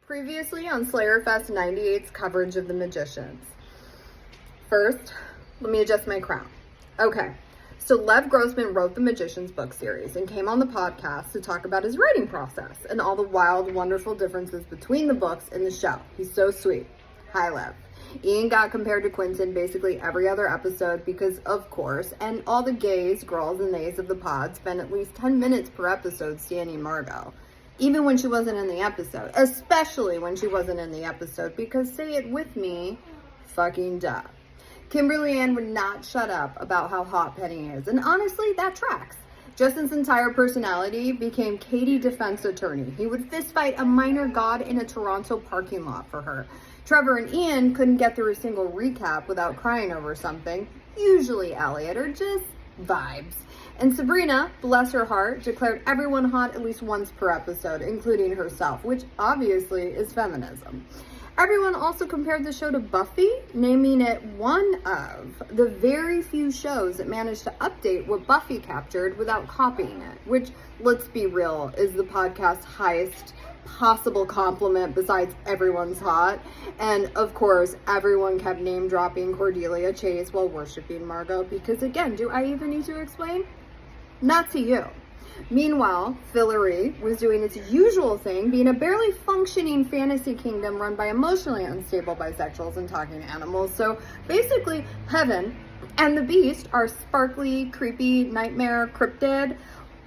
Previously on Slayerfest 98's coverage of the Magicians. First, let me adjust my crown. Okay, so Lev Grossman wrote the Magicians book series and came on the podcast to talk about his writing process and all the wild, wonderful differences between the books and the show. He's so sweet. Hi, Lev. Ian got compared to Quentin basically every other episode because, of course, and all the gays, girls, and theys of the pod spend at least 10 minutes per episode standing Margot. Even when she wasn't in the episode. Especially when she wasn't in the episode, because say it with me, fucking duh. Kimberly Ann would not shut up about how hot Penny is, and honestly, that tracks. Justin's entire personality became Katie defense attorney. He would fistfight a minor god in a Toronto parking lot for her. Trevor and Ian couldn't get through a single recap without crying over something, usually Elliot, or just vibes. And Sabrina, bless her heart, declared everyone hot at least once per episode, including herself, which obviously is feminism. Everyone also compared the show to Buffy, naming it one of the very few shows that managed to update what Buffy captured without copying it, which, let's be real, is the podcast's highest possible compliment besides everyone's hot. And of course, everyone kept name dropping Cordelia Chase while worshiping Margot, because again, do I even need to explain? Not to you. Meanwhile, Fillory was doing its usual thing, being a barely functioning fantasy kingdom run by emotionally unstable bisexuals and talking animals. So basically, Heaven and the Beast, our sparkly, creepy nightmare cryptid,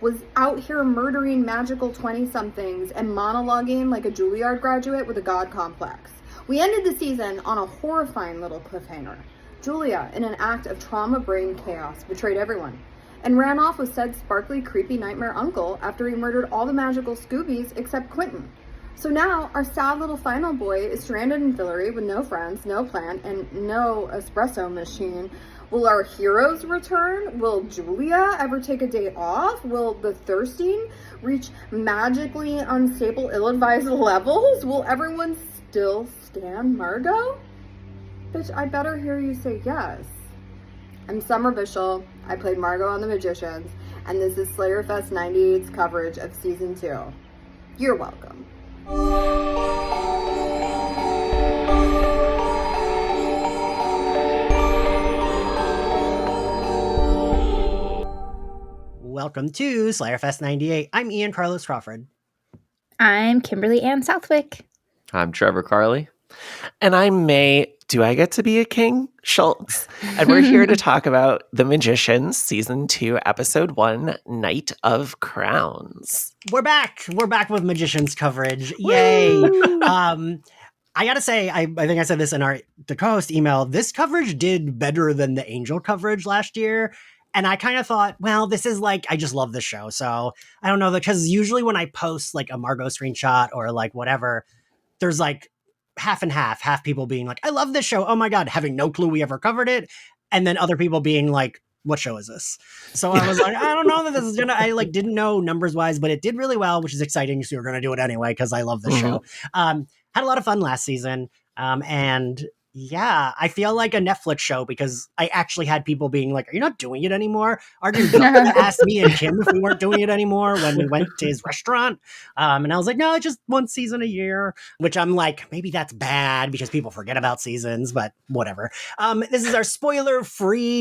was out here murdering magical 20-somethings and monologuing like a Juilliard graduate with a god complex. We ended the season on a horrifying little cliffhanger. Julia, in an act of trauma brain chaos, betrayed everyone and ran off with said sparkly, creepy nightmare uncle after he murdered all the magical Scoobies except Quentin. So now our sad little final boy is stranded in Fillory with no friends, no plan, and no espresso machine. Will our heroes return? Will Julia ever take a day off? Will the thirsting reach magically unstable, ill-advised levels? Will everyone still stand Margot? Bitch, I better hear you say yes. I'm Summer Bishel. I played Margot on The Magicians, and this is Slayerfest 98's coverage of Season 2. You're welcome. Welcome to Slayerfest 98. I'm Ian Carlos Crawford. I'm Kimberly Ann Southwick. I'm Trevor Carlee. And I'm Mae, do I get to be a king? Shults. And we're here to talk about The Magicians, Season 2, Episode 1, Night of Crowns. We're back. We're back with Magicians coverage. Yay. I gotta say, I think I said this in the co-host email, this coverage did better than the Angel coverage last year. And I kind of thought, well, this is like, I just love this show. So I don't know, because usually when I post like a Margot screenshot or like whatever, there's like half and half people being like, I love this show. Oh my God, having no clue we ever covered it. And then other people being like, what show is this? So I was like, I don't know that this is gonna, I like didn't know numbers wise, but it did really well, which is exciting. So we're going to do it anyway, because I love this show. Had a lot of fun last season. And yeah, I feel like a Netflix show because I actually had people being like, are you not doing it anymore? Arjun asked me and Kim if we weren't doing it anymore when we went to his restaurant. And I was like, no, it's just one season a year, which I'm like, maybe that's bad because people forget about seasons, but whatever. This is our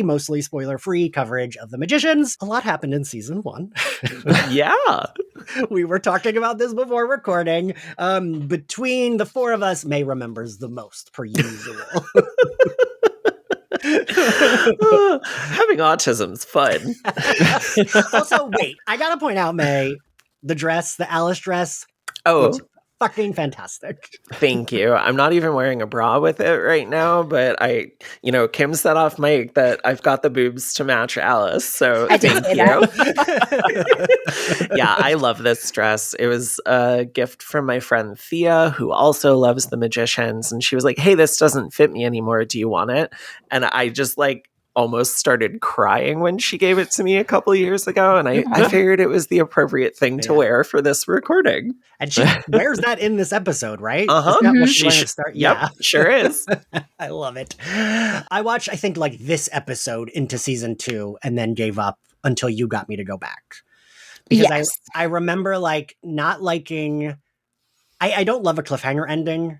mostly spoiler-free coverage of The Magicians. A lot happened in season 1. Yeah. We were talking about this before recording. Between the four of us, Mae remembers the most, per usual. Having autism's fun. Also, wait, I gotta point out, Mae, the Alice dress. Oh, fucking fantastic. Thank you. I'm not even wearing a bra with it right now, but Kim said off mic that I've got the boobs to match Alice. So I did say that. Yeah, I love this dress. It was a gift from my friend Thea, who also loves The Magicians. And she was like, hey, this doesn't fit me anymore. Do you want it? And I just almost started crying when she gave it to me a couple years ago. And I figured it was the appropriate thing to wear for this recording. And she wears that in this episode, right? Uh-huh. She start? Yep, yeah, sure is. I love it. I watched, I think, this episode into season 2 and then gave up until you got me to go back. Because I remember not liking I don't love a cliffhanger ending.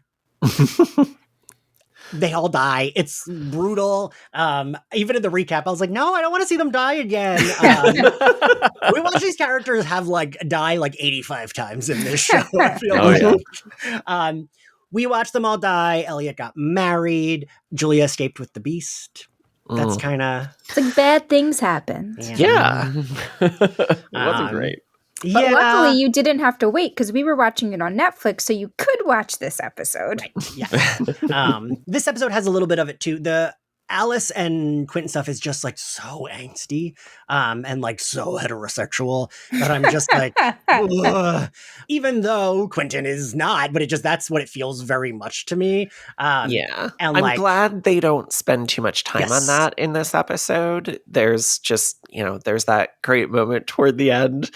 They all die. It's brutal. Even in the recap, I was like, no, I don't want to see them die again. We watch these characters die 85 times in this show. I feel like. We watched them all die. Elliot got married. Julia escaped with the beast. That's kind of... It's like bad things happen. Yeah. It wasn't great. But luckily you didn't have to wait because we were watching it on Netflix, so you could watch this episode. Right. Yeah. This episode has a little bit of it too. The Alice and Quentin stuff is just so angsty and so heterosexual that I'm just ugh. Even though Quentin is not, but that's what it feels very much to me. And I'm glad they don't spend too much time on that in this episode. There's just, there's that great moment toward the end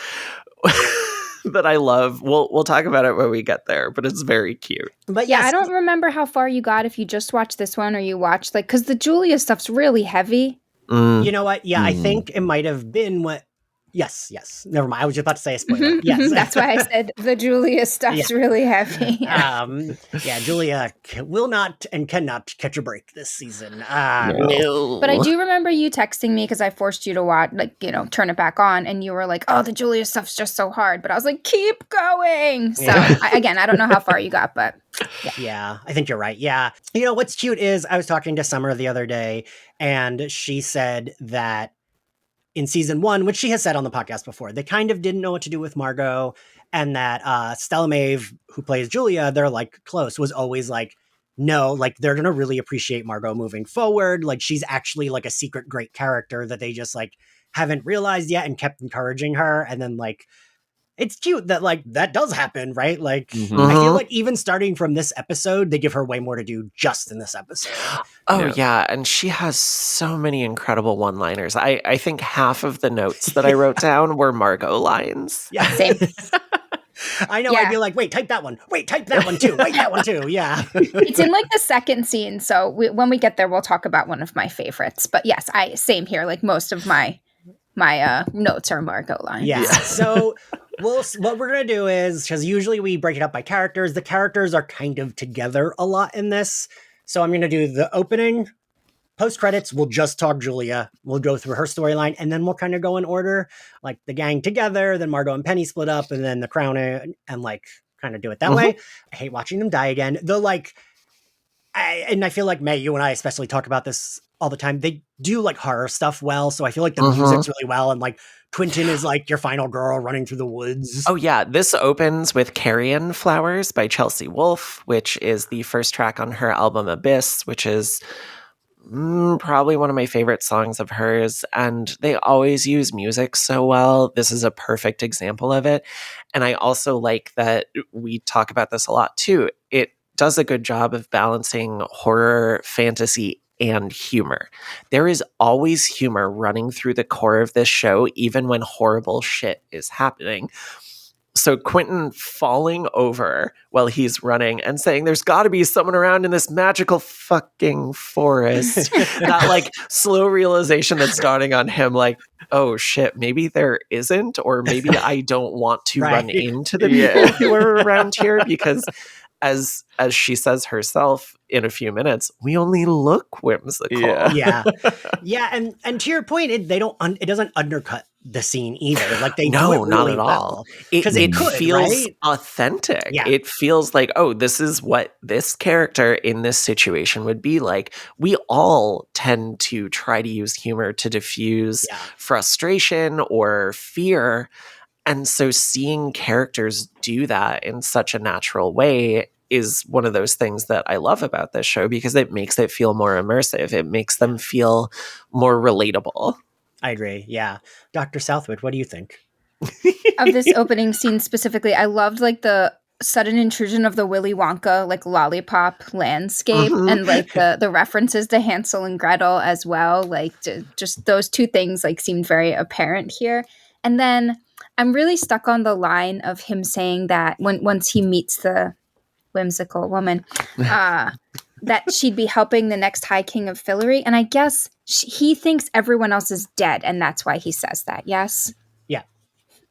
that I love. We'll talk about it when we get there, but it's very cute. But I don't remember how far you got if you just watched this one or you watched because the Julia stuff's really heavy. You know what? Yeah, I think it might have been what. Yes. Never mind. I was just about to say a spoiler. Yes. That's why I said the Julia stuff's really heavy. Julia will not and cannot catch a break this season. No. But I do remember you texting me because I forced you to watch, turn it back on. And you were like, oh, the Julia stuff's just so hard. But I was like, keep going. So I don't know how far you got, but yeah, I think you're right. Yeah. What's cute is I was talking to Summer the other day and she said that in season 1, which she has said on the podcast before, they kind of didn't know what to do with Margot, and that Stella Maeve, who plays Julia, they're close, was always no, they're going to really appreciate Margot moving forward. She's actually a secret great character that they just haven't realized yet and kept encouraging her. And then it's cute that that does happen, right? I feel even starting from this episode, they give her way more to do just in this episode. Yeah. And she has so many incredible one-liners. I think half of the notes that I wrote down were Margot lines. Yeah. Same. I know. I'd be wait, type that one. Wait, type that one too. Wait, that one too. Yeah. It's in the second scene. So when we get there, we'll talk about one of my favorites. But yes, same here. Most of my notes are Margot lines. Yeah. So what we're going to do is, because usually we break it up by characters, the characters are kind of together a lot in this. So I'm going to do the opening, post-credits, we'll just talk Julia. We'll go through her storyline, and then we'll kind of go in order, the gang together, then Margot and Penny split up, and then the Crown and kind of do it that way. I hate watching them die again. I feel Mae, you and I especially talk about this all the time. They do horror stuff well, so I feel the music's really well, and Quentin is your final girl running through the woods. Oh yeah, this opens with Carrion Flowers by Chelsea Wolfe, which is the first track on her album Abyss, which is probably one of my favorite songs of hers, and they always use music so well. This is a perfect example of it. And I also like that we talk about this a lot too. It does a good job of balancing horror, fantasy, and humor. There is always humor running through the core of this show, even when horrible shit is happening. So Quentin falling over while he's running and saying, there's got to be someone around in this magical fucking forest. That slow realization that's dawning on him, oh shit, maybe there isn't, or maybe I don't want to run into the people who are around here, because as she says herself in a few minutes, we only look whimsical. Yeah. And to your point, it doesn't undercut the scene either. They do it really not at well. all. It feels authentic. Yeah. It feels this is what this character in this situation would be like. We all tend to try to use humor to diffuse frustration or fear. And so seeing characters do that in such a natural way is one of those things that I love about this show, because it makes it feel more immersive. It makes them feel more relatable. I agree. Yeah. Dr. Southwick, what do you think? Of this opening scene specifically, I loved the sudden intrusion of the Willy Wonka lollipop landscape and the references to Hansel and Gretel as well. Just those two things seemed very apparent here. And then I'm really stuck on the line of him saying that once he meets the whimsical woman, that she'd be helping the next High King of Fillory. And I guess he thinks everyone else is dead, and that's why he says that, yes? Yeah.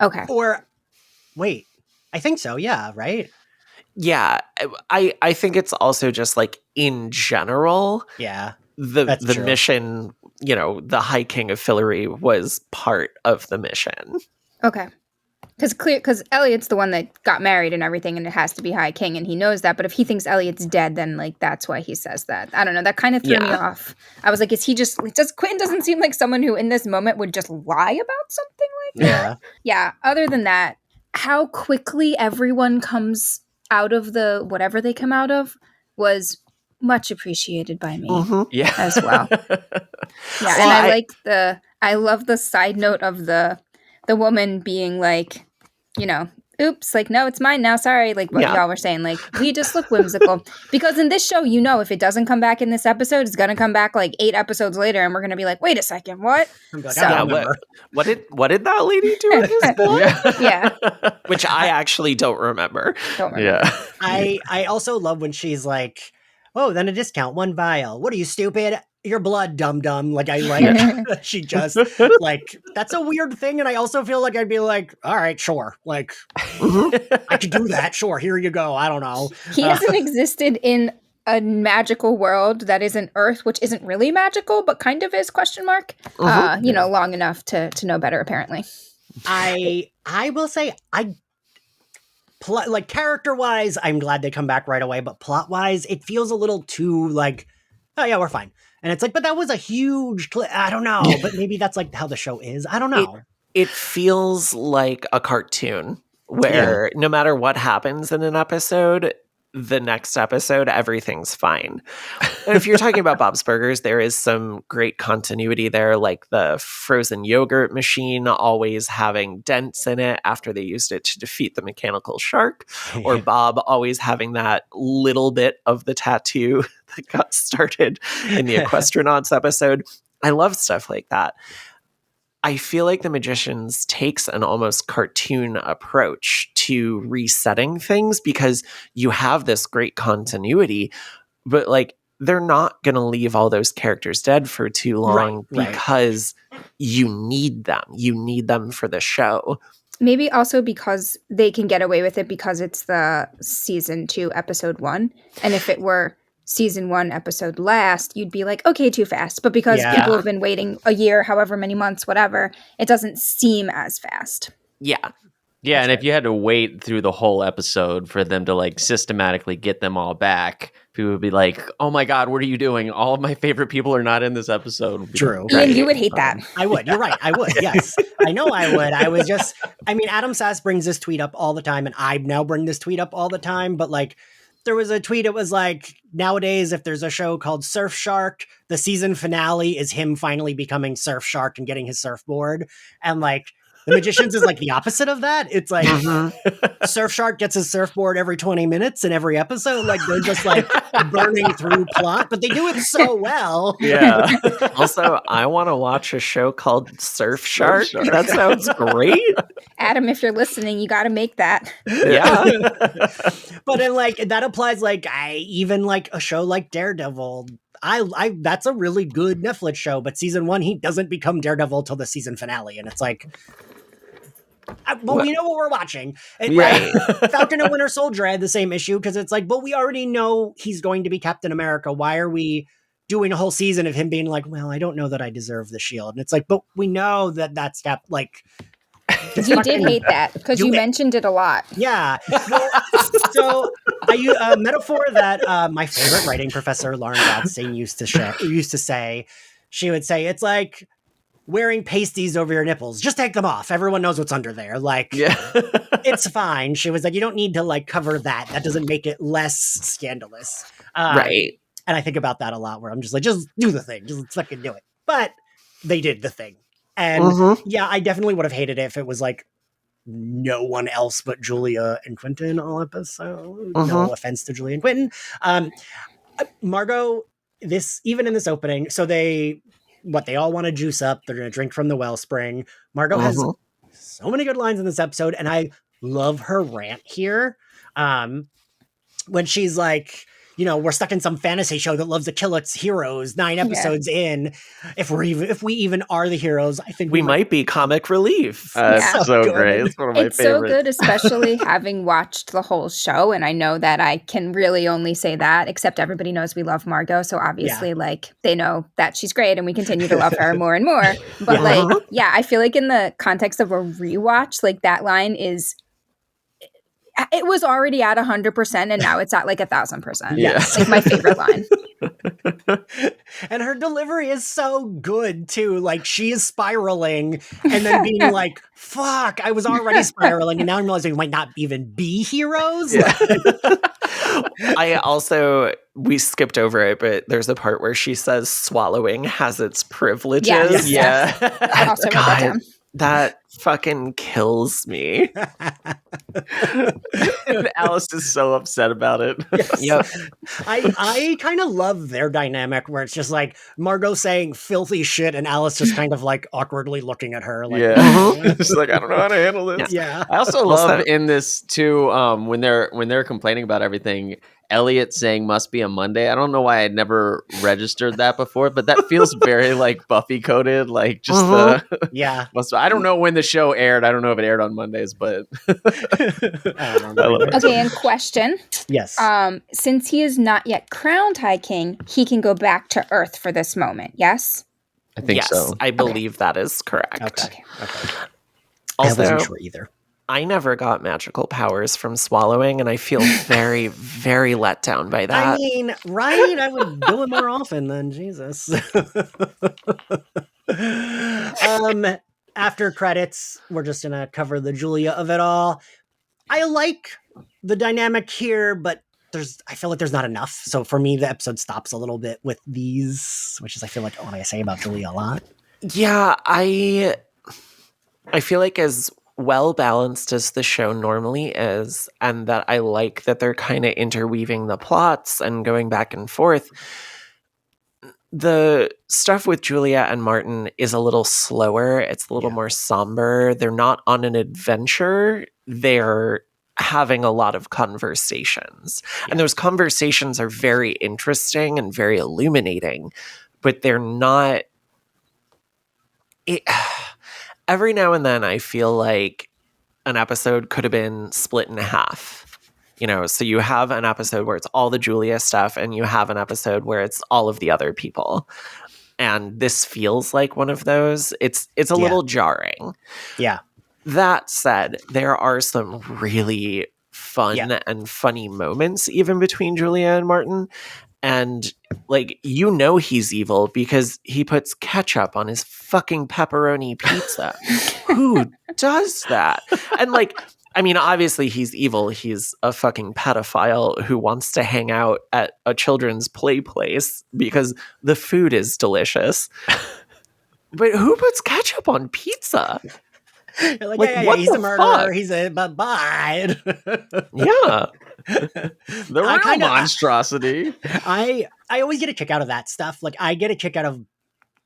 Okay. Or, wait, I think so, yeah, right? Yeah, I think it's also just like in general, Yeah. the That's true. mission, the High King of Fillory was part of the mission. Okay. Because Elliot's the one that got married and everything, and it has to be High King, and he knows that. But if he thinks Elliot's dead, then like that's why he says that. I don't know. That kind of threw me off. I was like, is he just Quentin doesn't seem like someone who in this moment would just lie about something like that. Yeah. Other than that, how quickly everyone comes out of the whatever they come out of was much appreciated by me as well. Yeah, and I love the side note of the woman being like, oops, like, no, it's mine now, sorry, like what y'all were saying, like, we just look whimsical. Because in this show, if it doesn't come back in this episode, it's gonna come back like 8 episodes later, and we're gonna be like, wait a second, what? Like, So, what did that lady do with his blood? Yeah. Which I actually don't remember. Yeah. I also love when she's like, oh, then a discount, 1 vial. What are you, stupid? Your blood, dum-dum. Like, I like she just, like, that's a weird thing, and I also feel like I'd be like, all right, sure. Like, I could do that, sure, here you go, I don't know. He hasn't existed in a magical world that isn't Earth, which isn't really magical, but kind of is, question mark, long enough to know better, apparently. I will say, like, character-wise, I'm glad they come back right away, but plot-wise, it feels a little too, like, oh yeah, we're fine. And it's like, but that was a huge I don't know, but maybe that's like how the show is. I don't know. It feels like a cartoon where no matter what happens in an episode, the next episode, everything's fine. And if you're talking about Bob's Burgers, there is some great continuity there, like the frozen yogurt machine always having dents in it after they used it to defeat the mechanical shark, or Bob always having that little bit of the tattoo that got started in the Equestronauts episode. I love stuff like that. I feel like The Magicians takes an almost cartoon approach to resetting things because you have this great continuity, but like they're not going to leave all those characters dead for too long because you need them. You need them for the show. Maybe also because they can get away with it because it's the season 2, episode 1. And if it were season 1 episode last, you'd be like, okay, too fast. But because people have been waiting a year, however many months, whatever, it doesn't seem as fast. Yeah. Yeah, and if you had to wait through the whole episode for them to like systematically get them all back, people would be like, oh my God, what are you doing? All of my favorite people are not in this episode. True. Ian, you would hate that. I would. You're right. I would. Yes. I know I would. Adam Sass brings this tweet up all the time, and I now bring this tweet up all the time, but like, there was a tweet, it was like, nowadays, if there's a show called Surf Shark, the season finale is him finally becoming Surf Shark and getting his surfboard. And like, The Magicians is like the opposite of that. It's like Surf Shark gets his surfboard every 20 minutes in every episode. Like, they're just like burning through plot, but they do it so well. Yeah. Also, I want to watch a show called Surf Shark. That sounds great. Adam, if you're listening, you got to make that. Yeah. But then like, that applies like, even like a show like Daredevil. I that's a really good Netflix show, but season 1, he doesn't become Daredevil till the season finale. And it's like, well, we know what we're watching. Right? Falcon and Winter Soldier had the same issue because it's like, but we already know he's going to be Captain America. Why are we doing a whole season of him being like, well, I don't know that I deserve the shield? And it's like, but we know that that's like. You did hate that because you mentioned it a lot. Yeah. Well, so a metaphor that my favorite writing professor, Lauren Godstein, used to say, she would say, it's like wearing pasties over your nipples. Just take them off. Everyone knows what's under there. Like, it's fine. She was like, you don't need to like cover that. That doesn't make it less scandalous. Right. And I think about that a lot where I'm just like, just do the thing. Just fucking do it. But they did the thing. And yeah, I definitely would have hated it if it was like no one else but Julia and Quentin all episode. No offense to Julia and Quentin. Margot, even in this opening, so they all want to juice up. They're going to drink from the wellspring. Margot has so many good lines in this episode, and I love her rant here. When she's like, we're stuck in some fantasy show that loves to kill its heroes 9 episodes in. If we even are the heroes, I think we might be comic relief. It's so good. great. It's one of my It's favorites. so good, especially having watched the whole show. And I know that I can really only say that, except everybody knows we love Margot. So obviously, like, they know that she's great and we continue to love her more and more. But I feel like in the context of a rewatch, like that line it was already at 100% and now it's at like 1,000%. Yes. Like my favorite line. And her delivery is so good too. Like she is spiraling and then being like, fuck, I was already spiraling and now I'm realizing we might not even be heroes. Yeah. We skipped over it, but there's a part where she says swallowing has its privileges. Yes. Yeah. I also wrote that down. That fucking kills me. And Alice is so upset about it. Yes. Yep. I kind of love their dynamic where it's just like Margot saying filthy shit and Alice just kind of like awkwardly looking at her. Like, It's like, I don't know how to handle this. Yeah. I also love in this too, when they're complaining about everything, Elliot saying must be a Monday. I don't know why I'd never registered that before, but that feels very like Buffy coded, like just I don't know when the show aired. I don't know if it aired on Mondays, but I don't know. Okay, and question. Yes. Since he is not yet crowned High King, he can go back to Earth for this moment, yes? I think so. I believe that is correct. Okay. I Also, wasn't sure either. I never got magical powers from swallowing, and I feel very, very let down by that. I mean, right? I would do it more often than Jesus. After credits, we're just gonna cover the Julia of it all. I like the dynamic here, but I feel like there's not enough. So for me, the episode stops a little bit with these, which is I feel like what I say about Julia a lot. Yeah, I feel like as well balanced as the show normally is, and that I like that they're kind of interweaving the plots and going back and forth. The stuff with Julia and Martin is a little slower. It's a little more somber. They're not on an adventure. They're having a lot of conversations. And those conversations are very interesting and very illuminating, but they're not... Every now and then I feel like an episode could have been split in half. So you have an episode where it's all the Julia stuff and you have an episode where it's all of the other people. And this feels like one of those. It's a little jarring. Yeah. That said, there are some really fun and funny moments even between Julia and Martin. And he's evil because he puts ketchup on his fucking pepperoni pizza. Who does that? And obviously he's evil. He's a fucking pedophile who wants to hang out at a children's play place because the food is delicious. But who puts ketchup on pizza? What he's a murderer. Fuck? He's a bye. Yeah. The real monstrosity. I always get a kick out of that stuff. Like I get a kick out of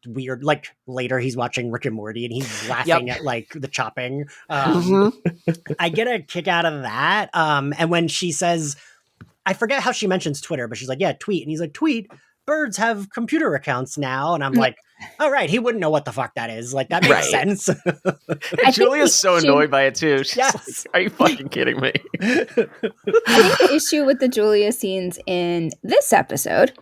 weird, like later he's watching Rick and Morty and he's laughing at like the chopping. I get a kick out of that. And when she says, I forget how she mentions Twitter, but she's like, yeah, tweet. And he's like, tweet. Birds have computer accounts now. And I'm like, all right, he wouldn't know what the fuck that is. Like, that makes sense. Julia's so annoyed by it too. She's like, are you fucking kidding me? I think the issue with the Julia scenes in this episode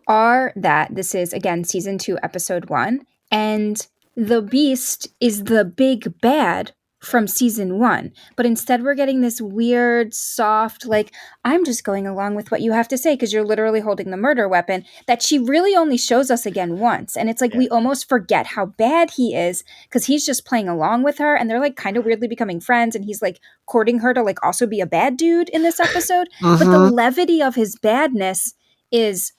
are that this is, again, season 2, episode 1. And the Beast is the big bad from season 1, but instead we're getting this weird, soft, like, I'm just going along with what you have to say because you're literally holding the murder weapon, that she really only shows us again once. And it's like we almost forget how bad he is because he's just playing along with her and they're like kind of weirdly becoming friends and he's like courting her to like also be a bad dude in this episode. But the levity of his badness is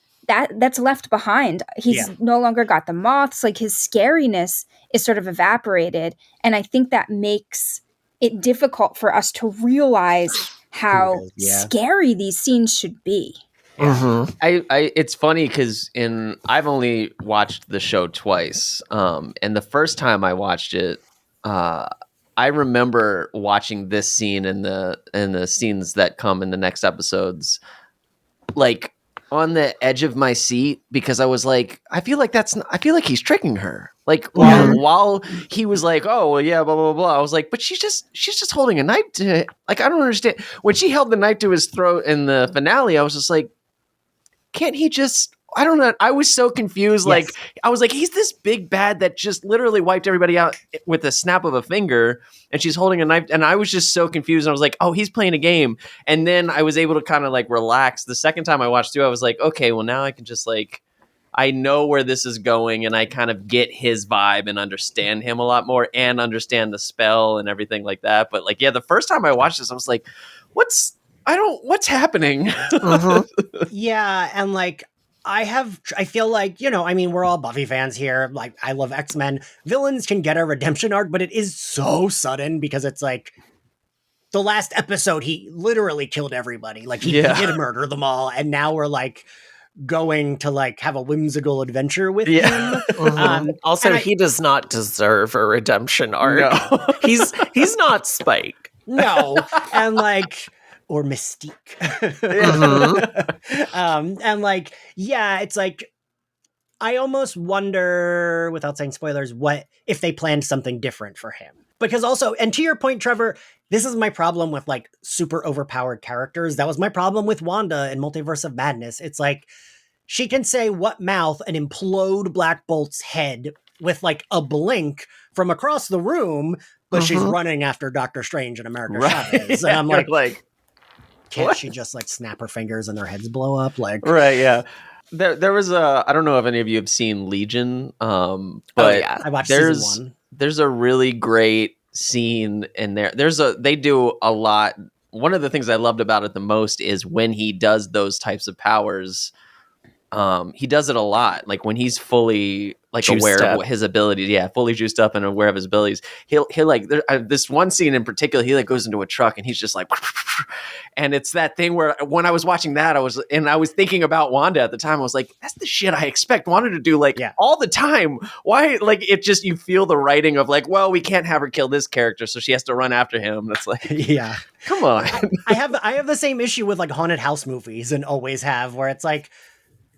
that's left behind. He's no longer got the moths, like his scariness is sort of evaporated. And I think that makes it difficult for us to realize how scary these scenes should be. It's funny because I've only watched the show twice. And the first time I watched it, I remember watching this scene and the scenes that come in the next episodes, like on the edge of my seat because I was like, I feel like he's tricking her. Like while he was like, oh well, yeah, blah blah blah. I was like, but she's just holding a knife to, like, I don't understand. When she held the knife to his throat in the finale, I was just like, can't he just? I don't know. I was so confused. Yes. Like, I was like, he's this big bad that just literally wiped everybody out with a snap of a finger, and she's holding a knife. And I was just so confused. I was like, oh, he's playing a game. And then I was able to kind of like relax. The second time I watched through, I was like, okay, well, now I can just like, I know where this is going, and I kind of get his vibe and understand him a lot more and understand the spell and everything like that. But like, yeah, the first time I watched this, I was like, what's happening? Yeah, and like, I feel like, you know, I mean, we're all Buffy fans here. Like, I love X-Men. Villains can get a redemption arc, but it is so sudden because it's like the last episode, he literally killed everybody. Like, he did murder them all. And now we're like going to like have a whimsical adventure with him. Also, he does not deserve a redemption arc. No. He's not Spike. No. And like, or Mystique. And like, yeah, it's like, I almost wonder, without saying spoilers, what if they planned something different for him. Because also, and to your point, Trevor, this is my problem with like super overpowered characters. That was my problem with Wanda in Multiverse of Madness. It's like, she can say what mouth and implode Black Bolt's head with like a blink from across the room, but she's running after Doctor Strange and America Chavez. And I'm like, can't she just like snap her fingers and their heads blow up? Like, right, yeah. There was a, I don't know if any of you have seen Legion, but I watched season 1. There's a really great scene in there. They do a lot. One of the things I loved about it the most is when he does those types of powers. He does it a lot. Like when he's fully like Juiced aware up. of his abilities. Yeah, fully juiced up and aware of his abilities. He'll like this one scene in particular. He like goes into a truck and he's just like, and it's that thing where when I was watching that, I was thinking about Wanda at the time. I was like, that's the shit I expect Wanda to do like all the time. Why? Like it just, you feel the writing of like, well, we can't have her kill this character, so she has to run after him. That's like, yeah, come on. I have the same issue with like haunted house movies and always have, where it's like,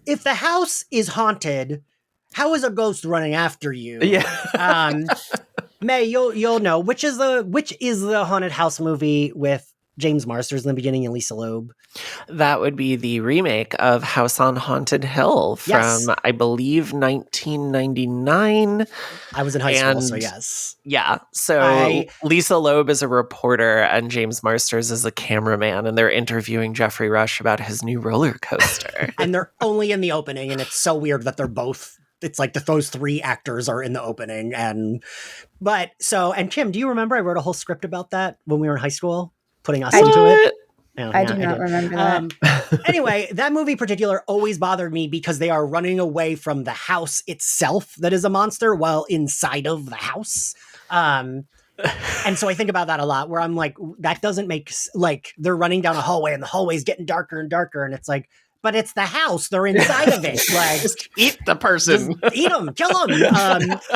if the house is haunted, how is a ghost running after you? Yeah. Mae, you'll know which is the haunted house movie with James Marsters in the beginning and Lisa Loeb. That would be the remake of House on Haunted Hill from, I believe, 1999. I was in high school, so yes. Yeah. So Lisa Loeb is a reporter and James Marsters is a cameraman, and they're interviewing Jeffrey Rush about his new roller coaster. And they're only in the opening, and it's so weird that they're both, it's like those 3 actors are in the opening. And Kim, do you remember I wrote a whole script about that when we were in high school? Putting us into it. I do not remember that. Anyway, that movie in particular always bothered me because they are running away from the house itself that is a monster while inside of the house. And so I think about that a lot, where I'm like, that doesn't make, like, they're running down a hallway and the hallway's getting darker and darker. And it's like, but it's the house. They're inside of it. Like, just eat the person. Just eat them. Kill them.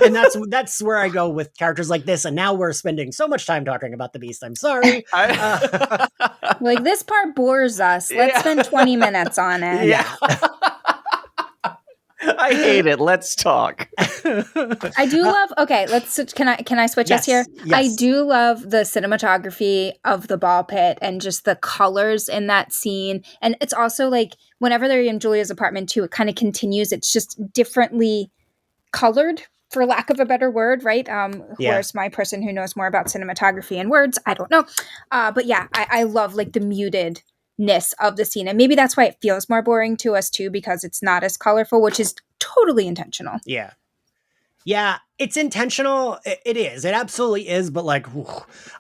And that's where I go with characters like this. And now we're spending so much time talking about the Beast. I'm sorry. Like, this part bores us. Let's spend 20 minutes on it. Yeah. I hate it. Let's talk. I do love. Okay, can I switch us here? Yes. I do love the cinematography of the ball pit and just the colors in that scene. And it's also like whenever they're in Julia's apartment too, it kind of continues. It's just differently colored, for lack of a better word, right? Where's my person who knows more about cinematography and words? I don't know. But yeah, I love like the mutedness of the scene, and maybe that's why it feels more boring to us too, because it's not as colorful, which is totally intentional. Yeah, it's intentional. It is. It absolutely is. But like,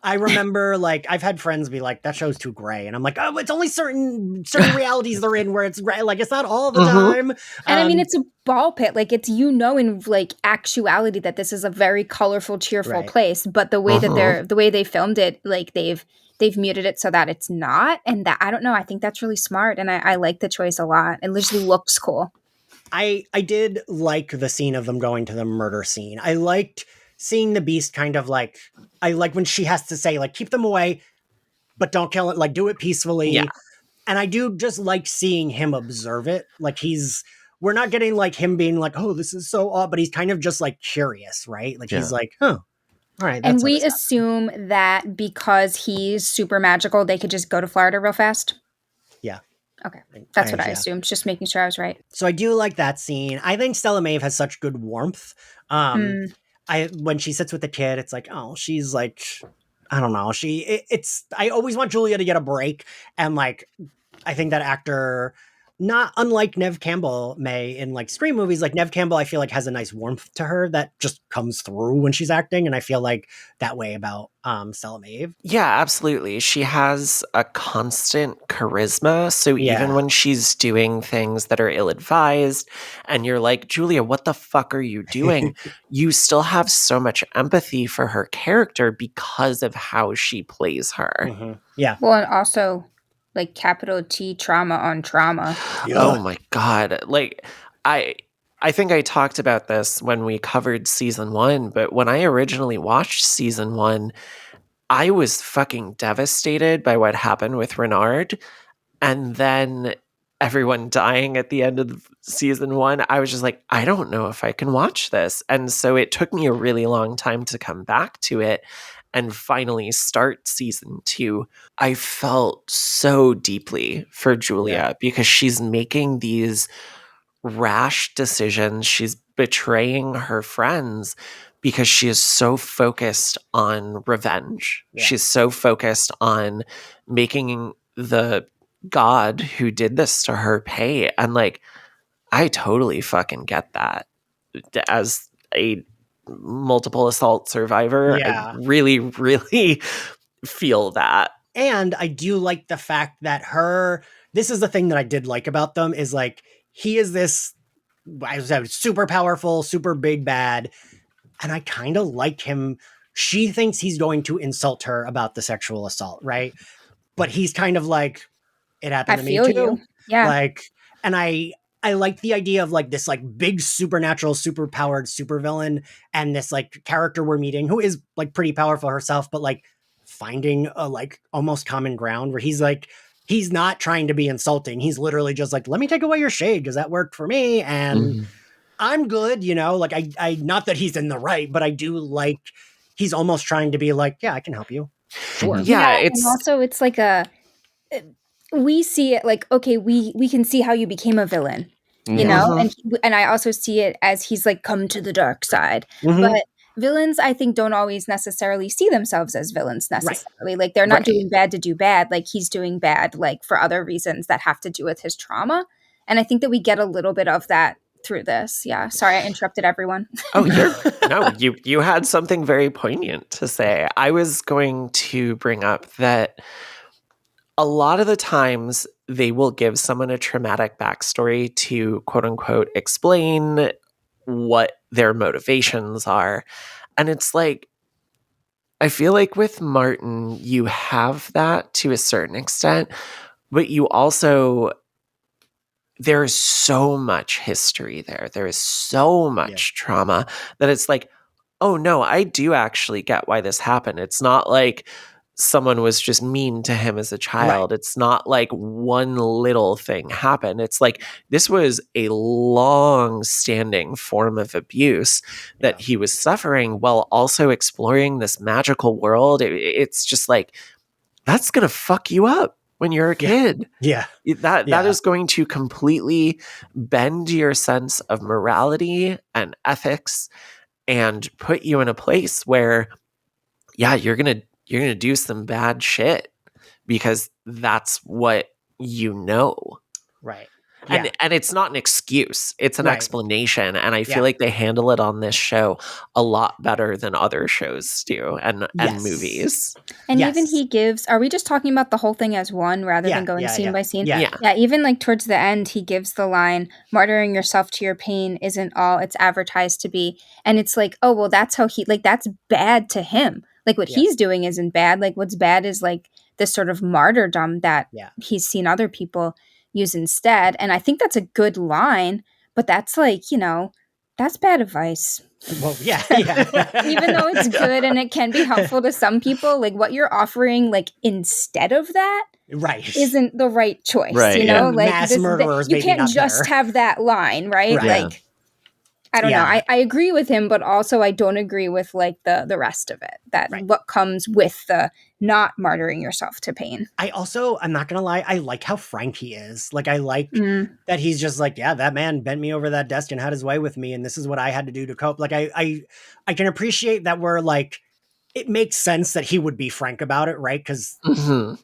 I remember, like, I've had friends be like, that show's too gray. And I'm like, oh, it's only certain realities they're in where it's gray. Like, it's not all the time. And I mean, it's a ball pit. Like, it's, in like actuality that this is a very colorful, cheerful place. But the way that the way they filmed it, like they've muted it so that it's not. And that, I don't know. I think that's really smart. And I like the choice a lot. It literally looks cool. I did like the scene of them going to the murder scene. I liked seeing the Beast kind of like, I like when she has to say, like, keep them away, but don't kill it, like, do it peacefully. Yeah. And I do just like seeing him observe it. Like we're not getting like him being like, oh, this is so odd, but he's kind of just like curious, right? Like he's like, huh, all right. And we assume that because he's super magical, they could just go to Florida real fast. Yeah. Okay. That's what I assumed. Just making sure I was right. So I do like that scene. I think Stella Maeve has such good warmth. When she sits with the kid, it's like, oh, she's like, I don't know. I always want Julia to get a break. And like, I think that actor, not unlike Neve Campbell may in like Scream movies, like Neve Campbell, I feel like has a nice warmth to her that just comes through when she's acting. And I feel like that way about Stella Maeve. Yeah, absolutely. She has a constant charisma. So even when she's doing things that are ill-advised and you're like, Julia, what the fuck are you doing? You still have so much empathy for her character because of how she plays her. Mm-hmm. Yeah. Well, and also like capital T trauma on trauma. Oh my God. Like I think I talked about this when we covered season 1, but when I originally watched season 1, I was fucking devastated by what happened with Renard. And then everyone dying at the end of season 1, I was just like, I don't know if I can watch this. And so it took me a really long time to come back to it and finally start season 2. I felt so deeply for Julia because she's making these rash decisions. She's betraying her friends because she is so focused on revenge. Yeah. She's so focused on making the God who did this to her pay. And like, I totally fucking get that. As a multiple assault survivor, I really, really feel that. And I do like the fact that this is the thing that I did like about them is like, he is this, I was super powerful, super big bad. And I kind of like him. She thinks he's going to insult her about the sexual assault, right? But he's kind of like, it happened to me too. You. Yeah. Like, and I like the idea of like this like big supernatural, super powered supervillain and this like character we're meeting who is like pretty powerful herself, but like finding a like almost common ground where he's like, he's not trying to be insulting. He's literally just like, let me take away your shade because that worked for me. And I'm good, you know, like I not that he's in the right, but I do like, he's almost trying to be like, yeah, I can help you. Sure. Yeah. And also it's like we see it like, okay, we can see how you became a villain, you know, and I also see it as he's like come to the dark side, but villains, I think, don't always necessarily see themselves as villains necessarily. Like they're not doing bad to do bad. Like he's doing bad, like for other reasons that have to do with his trauma. And I think that we get a little bit of that through this. Yeah. Sorry, I interrupted everyone. You had something very poignant to say. I was going to bring up that a lot of the times they will give someone a traumatic backstory to quote unquote explain what their motivations are. And it's like, I feel like with Martin, you have that to a certain extent, but you also, there is so much history there. There is so much trauma that it's like, oh no, I do actually get why this happened. It's not like someone was just mean to him as a child. It's not like one little thing happened. It's like this was a long-standing form of abuse that he was suffering while also exploring this magical world. It's just like, that's going to fuck you up when you're a kid. That is going to completely bend your sense of morality and ethics and put you in a place where, you're going to do some bad shit because that's what you know. Right. And it's not an excuse. It's an explanation. And I feel like they handle it on this show a lot better than other shows do and movies. And even he gives, are we just talking about the whole thing as one rather than going scene by scene? Yeah, even like towards the end, he gives the line, martyring yourself to your pain isn't all it's advertised to be. And it's like, oh, well, that's how that's bad to him. Like what he's doing isn't bad. Like what's bad is like this sort of martyrdom that he's seen other people use instead. And I think that's a good line, but that's like, that's bad advice. Well, Even though it's good and it can be helpful to some people, like what you're offering, like instead of that Right. isn't the right choice. Right, You yeah. know, like Mass murderers you maybe can't not just better. have that line, right? Right. Yeah. Like, I don't know. Yeah. I agree with him, but also I don't agree with like the rest of it. That Right. what comes with the not martyring yourself to pain. I also, I'm not gonna lie, I like how frank he is. Like, I like Mm. that he's just like, yeah, that man bent me over that desk and had his way with me, and this is what I had to do to cope. Like, I can appreciate that we're like, it makes sense that he would be frank about it, right? Because Mhm.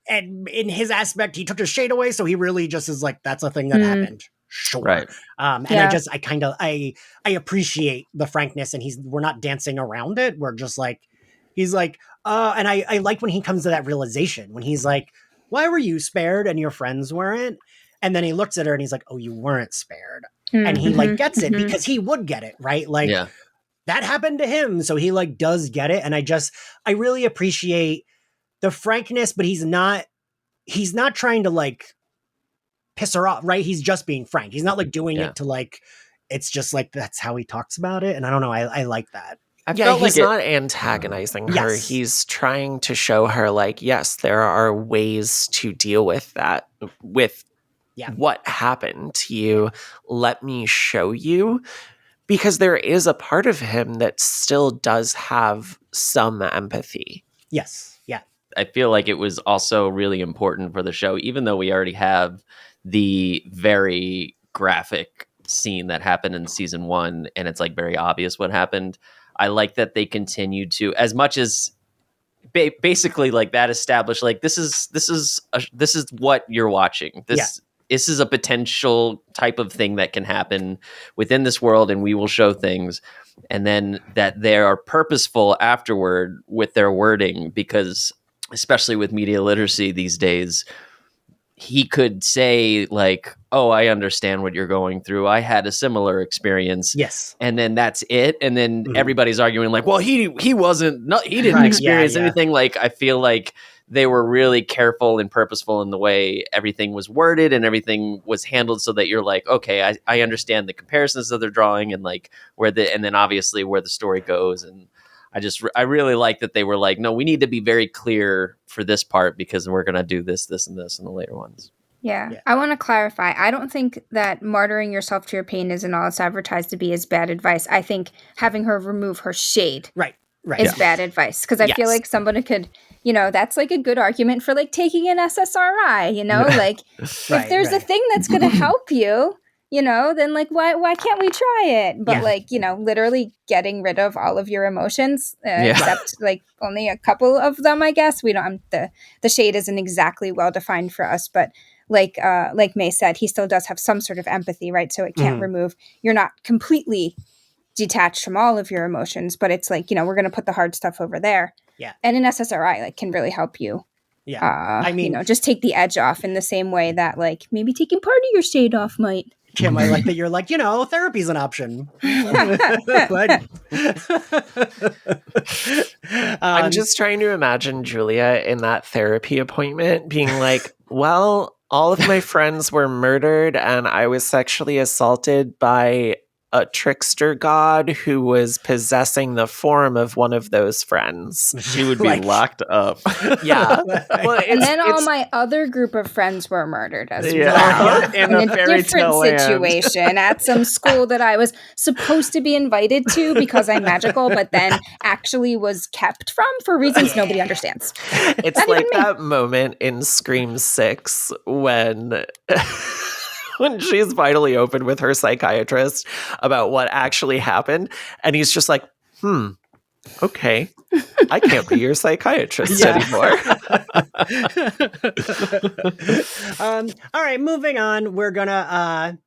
in his aspect, he took his shade away, so he really just is like, that's a thing that happened. Sure. Right. And Yeah. I kind of I appreciate the frankness, and we're not dancing around it. We're just like, he's like, and I like when he comes to that realization when he's like, why were you spared and your friends weren't? And then he looks at her and he's like, oh, you weren't spared. And he like gets it because he would get it, right? Like Yeah. that happened to him. So he like does get it. And I really appreciate the frankness, but he's not trying to like piss her off, right? He's just being frank. He's not like doing Yeah. it to like, it's just like, that's how he talks about it. And I don't know. I like that. Yeah, he's not antagonizing her. Yes. He's trying to show her, like, yes, there are ways to deal with that, with Yeah. what happened to you. Let me show you. Because there is a part of him that still does have some empathy. Yes. Yeah. I feel like it was also really important for the show, even though we already have the very graphic scene that happened in season 1, and it's like very obvious what happened. I like that they continue to, as much as basically like that established, like this is what you're watching. This is a potential type of thing that can happen within this world, and we will show things. And then that they are purposeful afterward with their wording, because especially with media literacy these days, he could say like, oh, I understand what you're going through. I had a similar experience. Yes. And then that's it. And then everybody's arguing like, well, he didn't Right. experience Yeah. anything. Like, I feel like they were really careful and purposeful in the way everything was worded and everything was handled, so that you're like, okay, I understand the comparisons that they're drawing, and like and then obviously where the story goes. And I really like that they were like, no, we need to be very clear for this part, because we're going to do this, this, and this in the later ones. Yeah. Yeah. I want to clarify. I don't think that martyring yourself to your pain isn't all it's advertised to be as bad advice. I think having her remove her shade Right. is bad advice. Because I feel like somebody could, that's like a good argument for like taking an SSRI, like if there's a thing that's going to help you, then like, why can't we try it? But like, literally getting rid of all of your emotions, except like only a couple of them, I guess. We don't, the shade isn't exactly well defined for us, but like Mae said, he still does have some sort of empathy, right? So it can't remove, you're not completely detached from all of your emotions, but it's like, we're going to put the hard stuff over there. Yeah. And an SSRI like can really help you. Yeah. I mean, just take the edge off in the same way that like maybe taking part of your shade off might. Kim, I like that you're like, therapy's an option. But I'm just trying to imagine Julia in that therapy appointment being like, well, all of my friends were murdered and I was sexually assaulted by a trickster god who was possessing the form of one of those friends. She would be locked up. Yeah. Well, and then all my other group of friends were murdered as well. In In a a fairy different tale land. situation at some school that I was supposed to be invited to because I'm magical, but then actually was kept from for reasons nobody understands. It's Not like even me. that moment in Scream 6 when when she's finally open with her psychiatrist about what actually happened, and he's just like, okay, I can't be your psychiatrist anymore. All right, moving on. We're gonna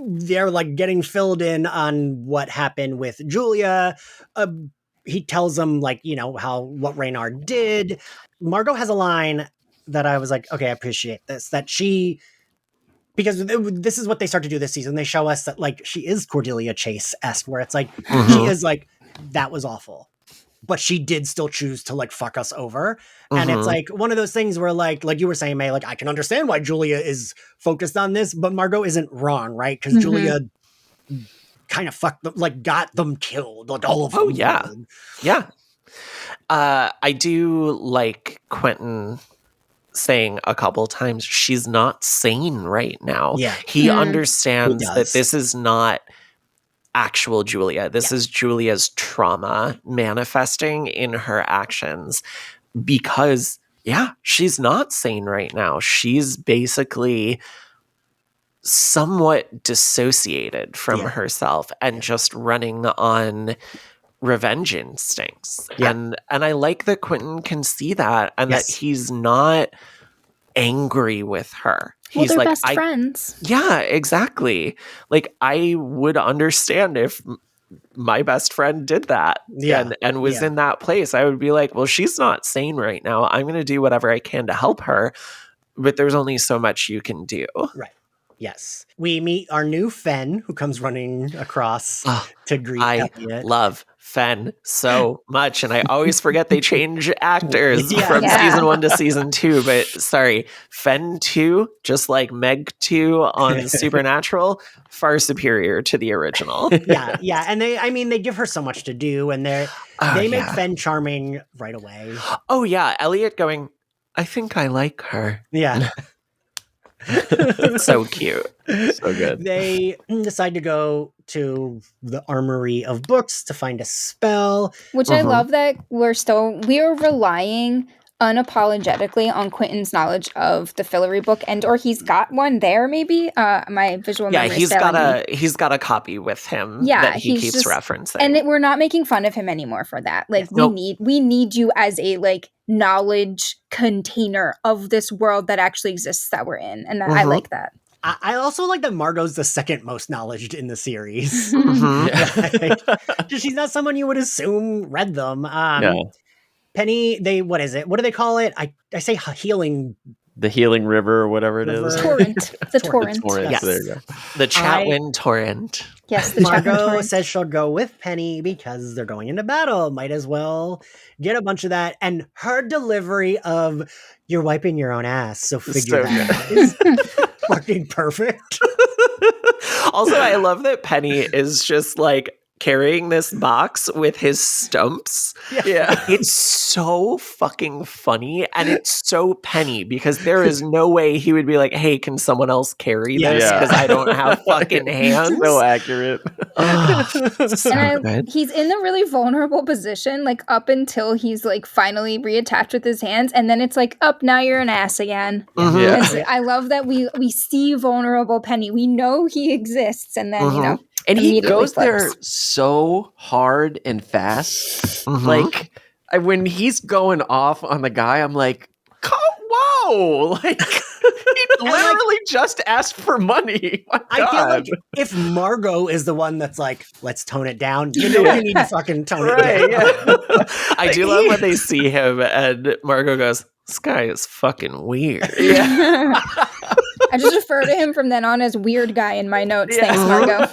they're like getting filled in on what happened with Julia. He tells them like, what Reynard did. Margot has a line that I was like, okay, I appreciate this. That she, because this is what they start to do this season. They show us that like she is Cordelia Chase-esque, where it's like, she is like, that was awful, but she did still choose to like fuck us over. And it's like one of those things where like you were saying, Mae, like I can understand why Julia is focused on this, but Margot isn't wrong, right? Because Julia kind of fucked them, like got them killed, like all of them. Oh yeah. Yeah. I do like Quentin saying a couple times, she's not sane right now. Yeah. He understands He that does. this is not actual Julia. This is Julia's trauma manifesting in her actions because, she's not sane right now. She's basically somewhat dissociated from herself and just running on revenge instincts. And I like that Quentin can see that and that he's not angry with her. Well, He's they're like, best friends. Yeah, exactly. Like, I would understand if my best friend did that and was in that place. I would be like, well, she's not sane right now. I'm going to do whatever I can to help her, but there's only so much you can do. Right. Yes. We meet our new Fen, who comes running across to greet Elliot. Love Fen so much, and I always forget they change actors from season 1 to season 2, but sorry, Fen 2, just like Meg 2 on Supernatural, far superior to the original. Yeah, and they give her so much to do, and they make Fen charming right away. Oh yeah, Elliot going, I think I like her. Yeah. So cute. So good. They decide to go to the armory of books to find a spell. Which I love that we're relying unapologetically on Quentin's knowledge of the Fillory book, and or he's got one there maybe. My visual memory. He's got a copy with him that he keeps referencing. And we're not making fun of him anymore for that. Like we need you as a like knowledge container of this world that actually exists that we're in. And I like that. I also like that Margot's the second most knowledged in the series. She's not someone you would assume read them. Penny, what is it? What do they call it? I say healing. The healing river or whatever it is. Torrent. The torrent. Yes. There you go. The Chatwin torrent. Yes, the Margot says she'll go with Penny because they're going into battle. Might as well get a bunch of that. And her delivery of "you're wiping your own ass, so figure that out" is fucking perfect. Also, I love that Penny is just like carrying this box with his stumps. Yeah. It's so fucking funny and it's so Penny because there is no way he would be like, hey, can someone else carry this? Because I don't have fucking hands. So accurate. He's in a really vulnerable position, like up until he's like finally reattached with his hands, and then it's like, up, now you're an ass again. I love that we see vulnerable Penny. We know he exists, and then and he goes there so hard and fast. Like when he's going off on the guy, I'm like, whoa! Like he literally just asked for money. I feel like if Margot is the one that's like, let's tone it down, you need to fucking tone it down. Yeah. I do love when they see him and Margot goes, this guy is fucking weird. Yeah. I just refer to him from then on as weird guy in my notes. Thanks, Margot.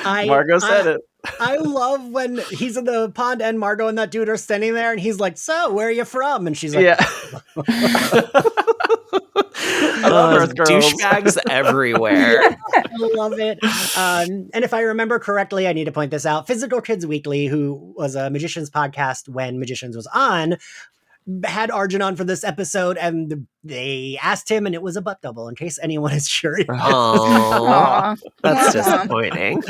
Margot said it. I love when he's in the pond and Margot and that dude are standing there and he's like, so where are you from? And she's like, I love Earth Girls. Douchebags everywhere. I love it. And if I remember correctly, I need to point this out. Physical Kids Weekly, who was a Magicians podcast when Magicians was on, had Arjun on for this episode, and they asked him, and it was a butt double, in case anyone is curious. Oh, that's disappointing.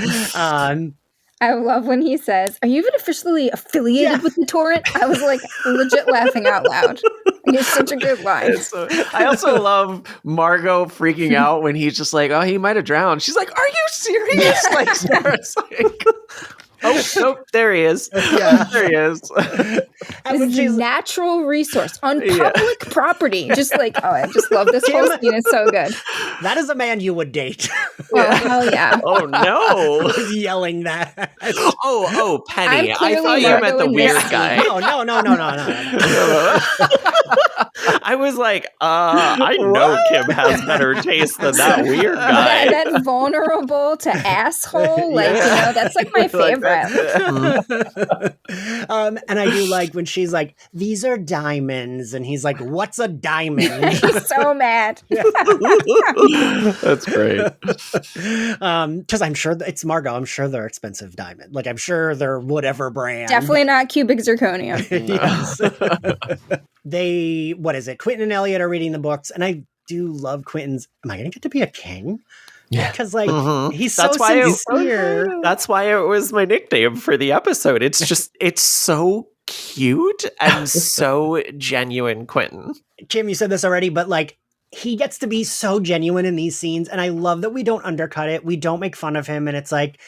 I love when he says, are you even officially affiliated with the torrent? I was like legit laughing out loud. It's such a good line. I also love Margot freaking out when he's just like, oh, he might have drowned. She's like, are you serious? Like, starts like, oh, nope, there he is. Yeah, there he is. This is a natural resource on public property. Just like, I just love this whole scene. It's so good. That is a man you would date. Oh, hell yeah. Oh, no. Was yelling that. Oh, Penny. I thought you meant the weird guy. No. I was like, I know Kim has better taste than that weird guy. That vulnerable to asshole, like, that's like my favorite. And I do like when she's like, these are diamonds, and he's like, what's a diamond? He's so mad. That's great. Because I'm sure it's Margot. I'm sure they're expensive diamond. Like, I'm sure they're whatever brand. Definitely not cubic zirconium. Yes. Quentin and Elliot are reading the books, and I do love Quentin's. Am I going to get to be a king? Yeah. Because like he's That's so why sincere. That's why it was my nickname for the episode. It's so cute and so genuine, Quentin. Kim, you said this already, but like he gets to be so genuine in these scenes, and I love that we don't undercut it. We don't make fun of him, and it's like,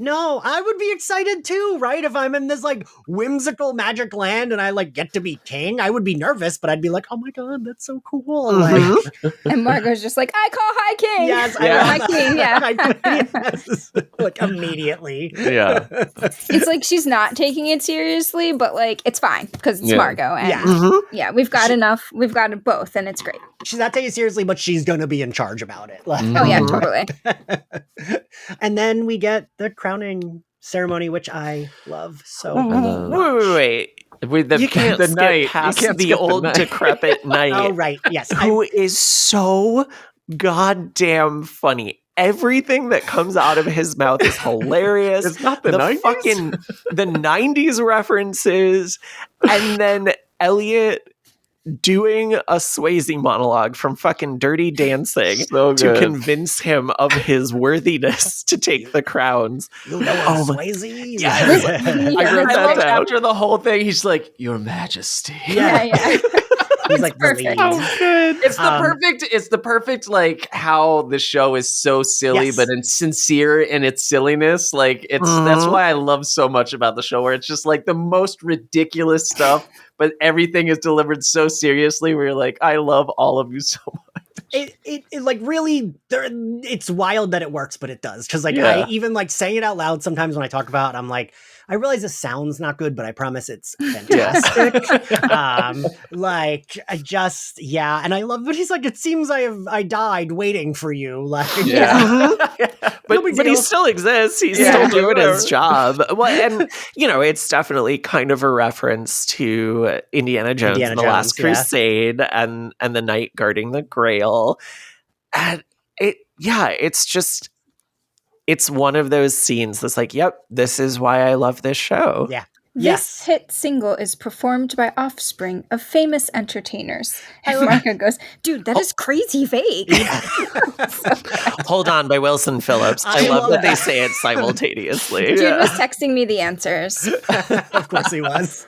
no, I would be excited too, right? If I'm in this like whimsical magic land and I like get to be king, I would be nervous, but I'd be like, oh my god, that's so cool. Like, And Margot's just like, I call high king. yes, Yeah. I High king, yeah. yes, like immediately. Yeah. It's like she's not taking it seriously, but like it's fine because it's Yeah. Margot. And Yeah. yeah, we've got enough. We've got it both, and it's great. She's not taking it seriously, but she's gonna be in charge about it. Like, Oh yeah, totally. and then we get the crowning ceremony, which I love so Wait. The, You can't the skip night. past you can't the skip old night. decrepit knight. Oh, right. Yes. Who is so goddamn funny. Everything that comes out of his mouth is hilarious. It's not the 90s? fucking the 90s references, and then Elliot doing a Swayze monologue from fucking Dirty Dancing So to good. convince him of his worthiness to take the crowns. You know Oh my- Swayze. Yes. I Yeah, wrote I that love down. After the whole thing, he's like, "Your Majesty." Yeah. He's like perfect. relieved. Good. It's the perfect like how the show is so silly Yes. but it's sincere in its silliness. Like that's Mhm. why I love so much about the show, where it's just like the most ridiculous stuff, but everything is delivered so seriously where you're like, I love all of you so much. It like really, it's wild that it works, but it does. Because like Yeah. I even like saying it out loud sometimes when I talk about it, I'm like, I realize this sounds not good, but I promise it's fantastic. Like I just, yeah. And I love, but he's like, it seems I died waiting for you. Like, Yeah. No big But he deal. still exists. He's Yeah. still doing his job. Well, and it's definitely kind of a reference to Indiana Jones, Indiana and the Jones, Last yeah. Crusade, and the knight guarding the Grail. And it's one of those scenes that's like, yep, this is why I love this show. Yeah. This Yes. hit single is performed by offspring of famous entertainers. And Margot goes, dude, that is crazy vague. Hold on, by Wilson Phillips. I I love love that they that. say it simultaneously. Dude was texting me the answers. Of course he was.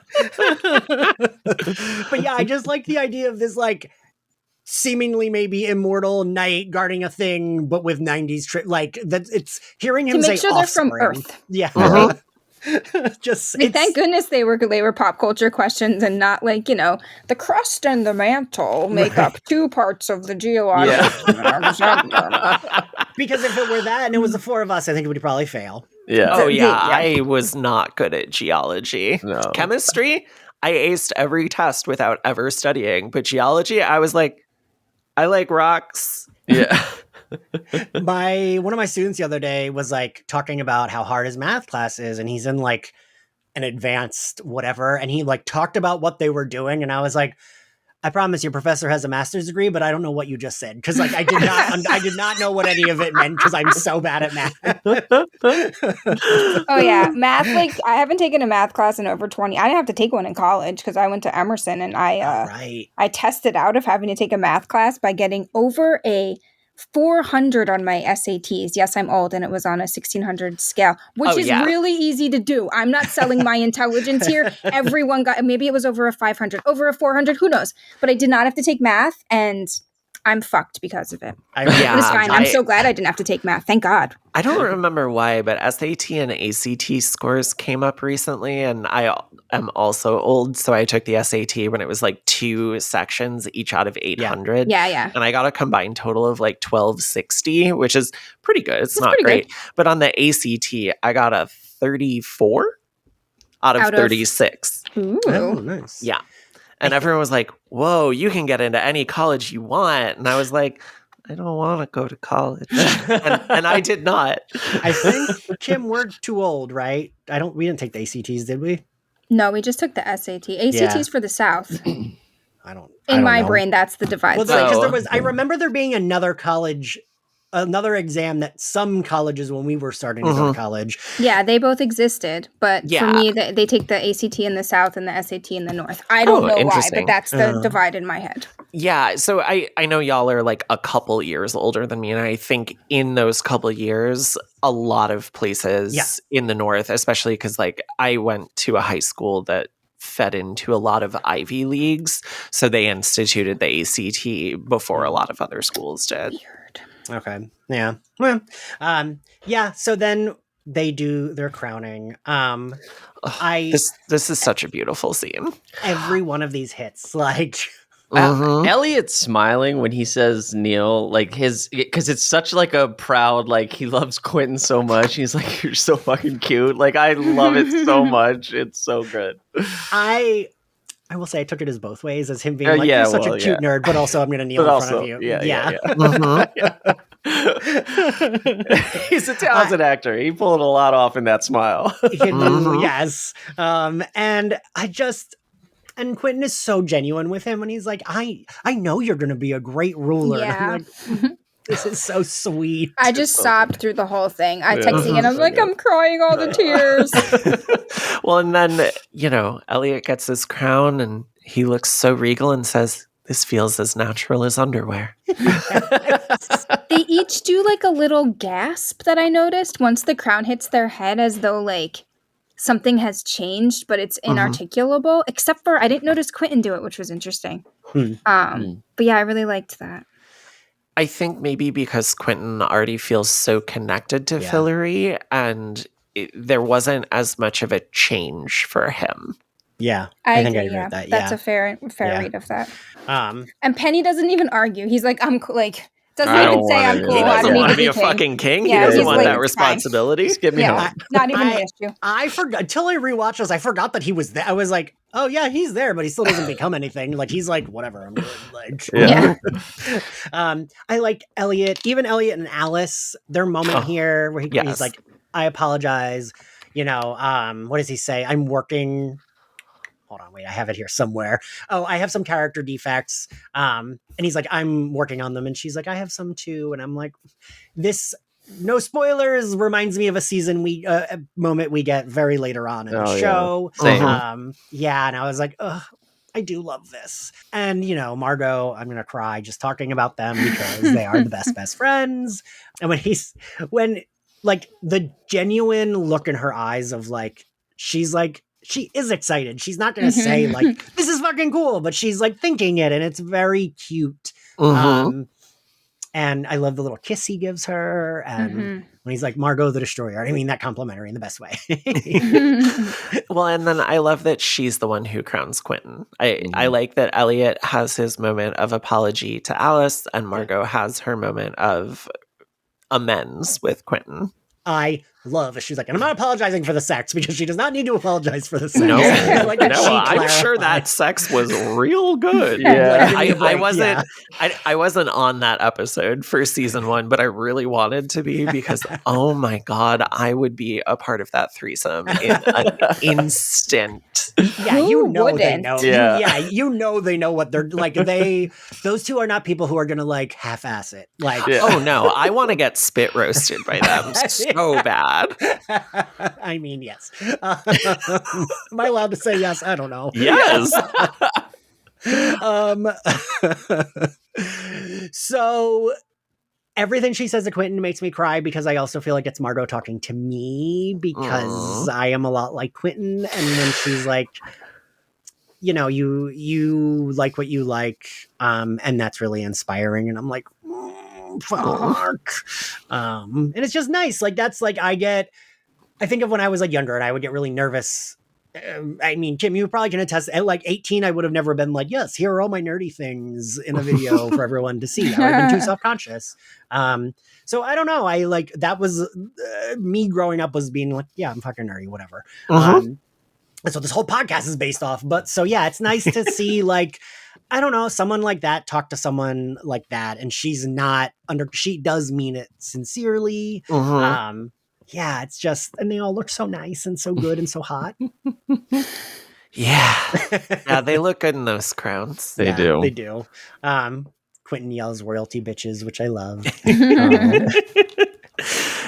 But yeah, I just like the idea of this like seemingly maybe immortal knight guarding a thing, but with 90s like that. It's hearing him To say make sure they're from offspring. Earth. Yeah. Mhm. Just Like, thank goodness they were pop culture questions and not like, the crust and the mantle make up two parts of the geological. because if it were that and it was the four of us, I think it would probably fail. Yeah. Oh yeah, Yeah. I was not good at geology. No. Chemistry, I aced every test without ever studying. But geology, I was like, I like rocks. Yeah. One of my students the other day was like talking about how hard his math class is, and he's in like an advanced whatever, and he like talked about what they were doing, and I was like, I promise your professor has a master's degree, but I don't know what you just said, because like I did not know what any of it meant, because I'm so bad at math. Oh yeah, math. Like I haven't taken a math class in over 20. I didn't have to take one in college because I went to Emerson, and Right. I tested out of having to take a math class by getting over a 400 on my SATs. Yes, I'm old, and it was on a 1600 scale, which Oh, is yeah. really easy to do. I'm not selling my intelligence here. Everyone got, maybe it was over a 500, over a 400, who knows? But I did not have to take math, and I'm fucked because of it. Yeah, It was fine. I'm I- so glad I didn't have to take math. Thank God. I don't remember why, but SAT and ACT scores came up recently, and I am also old, so I took the SAT when it was like 2 sections, each out of 800. Yeah. And I got a combined total of like 1260, which is pretty good. It's That's not pretty great. But on the ACT, I got a 34 out of Out of- 36. Ooh. Oh, nice. Yeah. And everyone was like, whoa, you can get into any college you want. And I was like, I don't want to go to college. and I did not. I think, Kim, we're too old, right? We didn't take the ACTs, did we? No, we just took the SAT. ACT's for the South. I don't In my know. brain, that's the divide. Well, So because Oh. I remember there being another college another exam that some colleges when we were starting to go to college. Yeah, they both existed, but for Yeah. me, they take the ACT in the South and the SAT in the North. I don't know why, interesting. but that's the divide in my head. Yeah, so I know y'all are like a couple years older than me, and I think in those couple years, a lot of places in the North, especially because like I went to a high school that fed into a lot of Ivy Leagues, so they instituted the ACT before a lot of other schools did. Weird. Okay. Yeah. Well, yeah. So then they do their crowning. This is such a beautiful scene. Every one of these hits, like. Elliot's smiling when he says Neil, like because it's such like a proud, like he loves Quentin so much. He's like, you're so fucking cute. Like I love it so much. It's so good. I will say I took it as both ways, as him being like, you're such a cute nerd, but also I'm going to kneel in front of you. Yeah. He's a talented actor. He pulled a lot off in that smile. Yes. And Quentin is so genuine with him, and he's like, I know you're going to be a great ruler. Yeah. And I'm like, this is so sweet. I just sobbed through the whole thing. I texted and I'm like, I'm crying all the tears. Well, and then, Elliot gets his crown and he looks so regal and says, this feels as natural as underwear. They each do like a little gasp that I noticed once the crown hits their head, as though like something has changed, but it's inarticulable, except for I didn't notice Quentin do it, which was interesting. But yeah, I really liked that. I think maybe because Quentin already feels so connected to Fillory, and there wasn't as much of a change for him. Yeah, I think agree, I agree with that. That's a fair read of that. And Penny doesn't even argue. He's like, I'm like, doesn't even say I'm cool. He I doesn't don't want need to be a king. fucking king. Yeah, He doesn't he's want like, that it's fine. responsibility. Just get me home. Not even an issue. I forgot until I rewatched this. I forgot that he was there. I was like, oh yeah, he's there, but he still doesn't become anything. Like he's like, whatever. I'm good. Like, I like Elliot, even Elliot and Alice. Their moment here where he's like, I apologize. What does he say? I'm working. Hold on, wait, I have it here somewhere. Oh, I have some character defects. And he's like, I'm working on them. And she's like, I have some too. And I'm like, this, no spoilers, reminds me of a moment we get very later on in the show. Yeah. And I was like, ugh, I do love this. And, Margot, I'm going to cry just talking about them because they are the best friends. And when the genuine look in her eyes of like, she's like, she is excited. She's not going to say like, this is fucking cool, but she's like thinking it, and it's very cute. And I love the little kiss he gives her. And when he's like, Margot the Destroyer, I mean that complimentary in the best way. Well, and then I love that she's the one who crowns Quentin. I like that Elliot has his moment of apology to Alice, and Margot has her moment of amends with Quentin. I love it. She's like, and I'm not apologizing for the sex because she does not need to apologize for the sex. No, I'm I'm sure that sex was real good. Yeah. I wasn't on that episode for season 1, but I really wanted to be because, oh my God, I would be a part of that threesome in an instant. Yeah, they know. Yeah. They know what they're like. Those two are not people who are going to like half-ass it. Like, oh no, I want to get spit roasted by them so bad. I mean, yes. Am I allowed to say yes? I don't know. Yes. So everything she says to Quentin makes me cry because I also feel like it's Margot talking to me because I am a lot like Quentin. And when she's like, you like what you like, and that's really inspiring. And I'm like, fuck. And it's just nice. Like that's like I think of when I was like younger and I would get really nervous. I mean, Kim, you probably can attest. At like 18, I would have never been like, yes, here are all my nerdy things in a video for everyone to see. I would have been too self-conscious. So I don't know. I like that was me growing up was being like, yeah, I'm fucking nerdy, whatever. And so this whole podcast is based off. But so yeah, it's nice to see like, I don't know, someone like that talk to someone like that, and she does mean it sincerely. Yeah, it's just, and they all look so nice and so good and so hot. Yeah, they look good in those crowns. They do. They do. Quentin yells royalty bitches, which I love.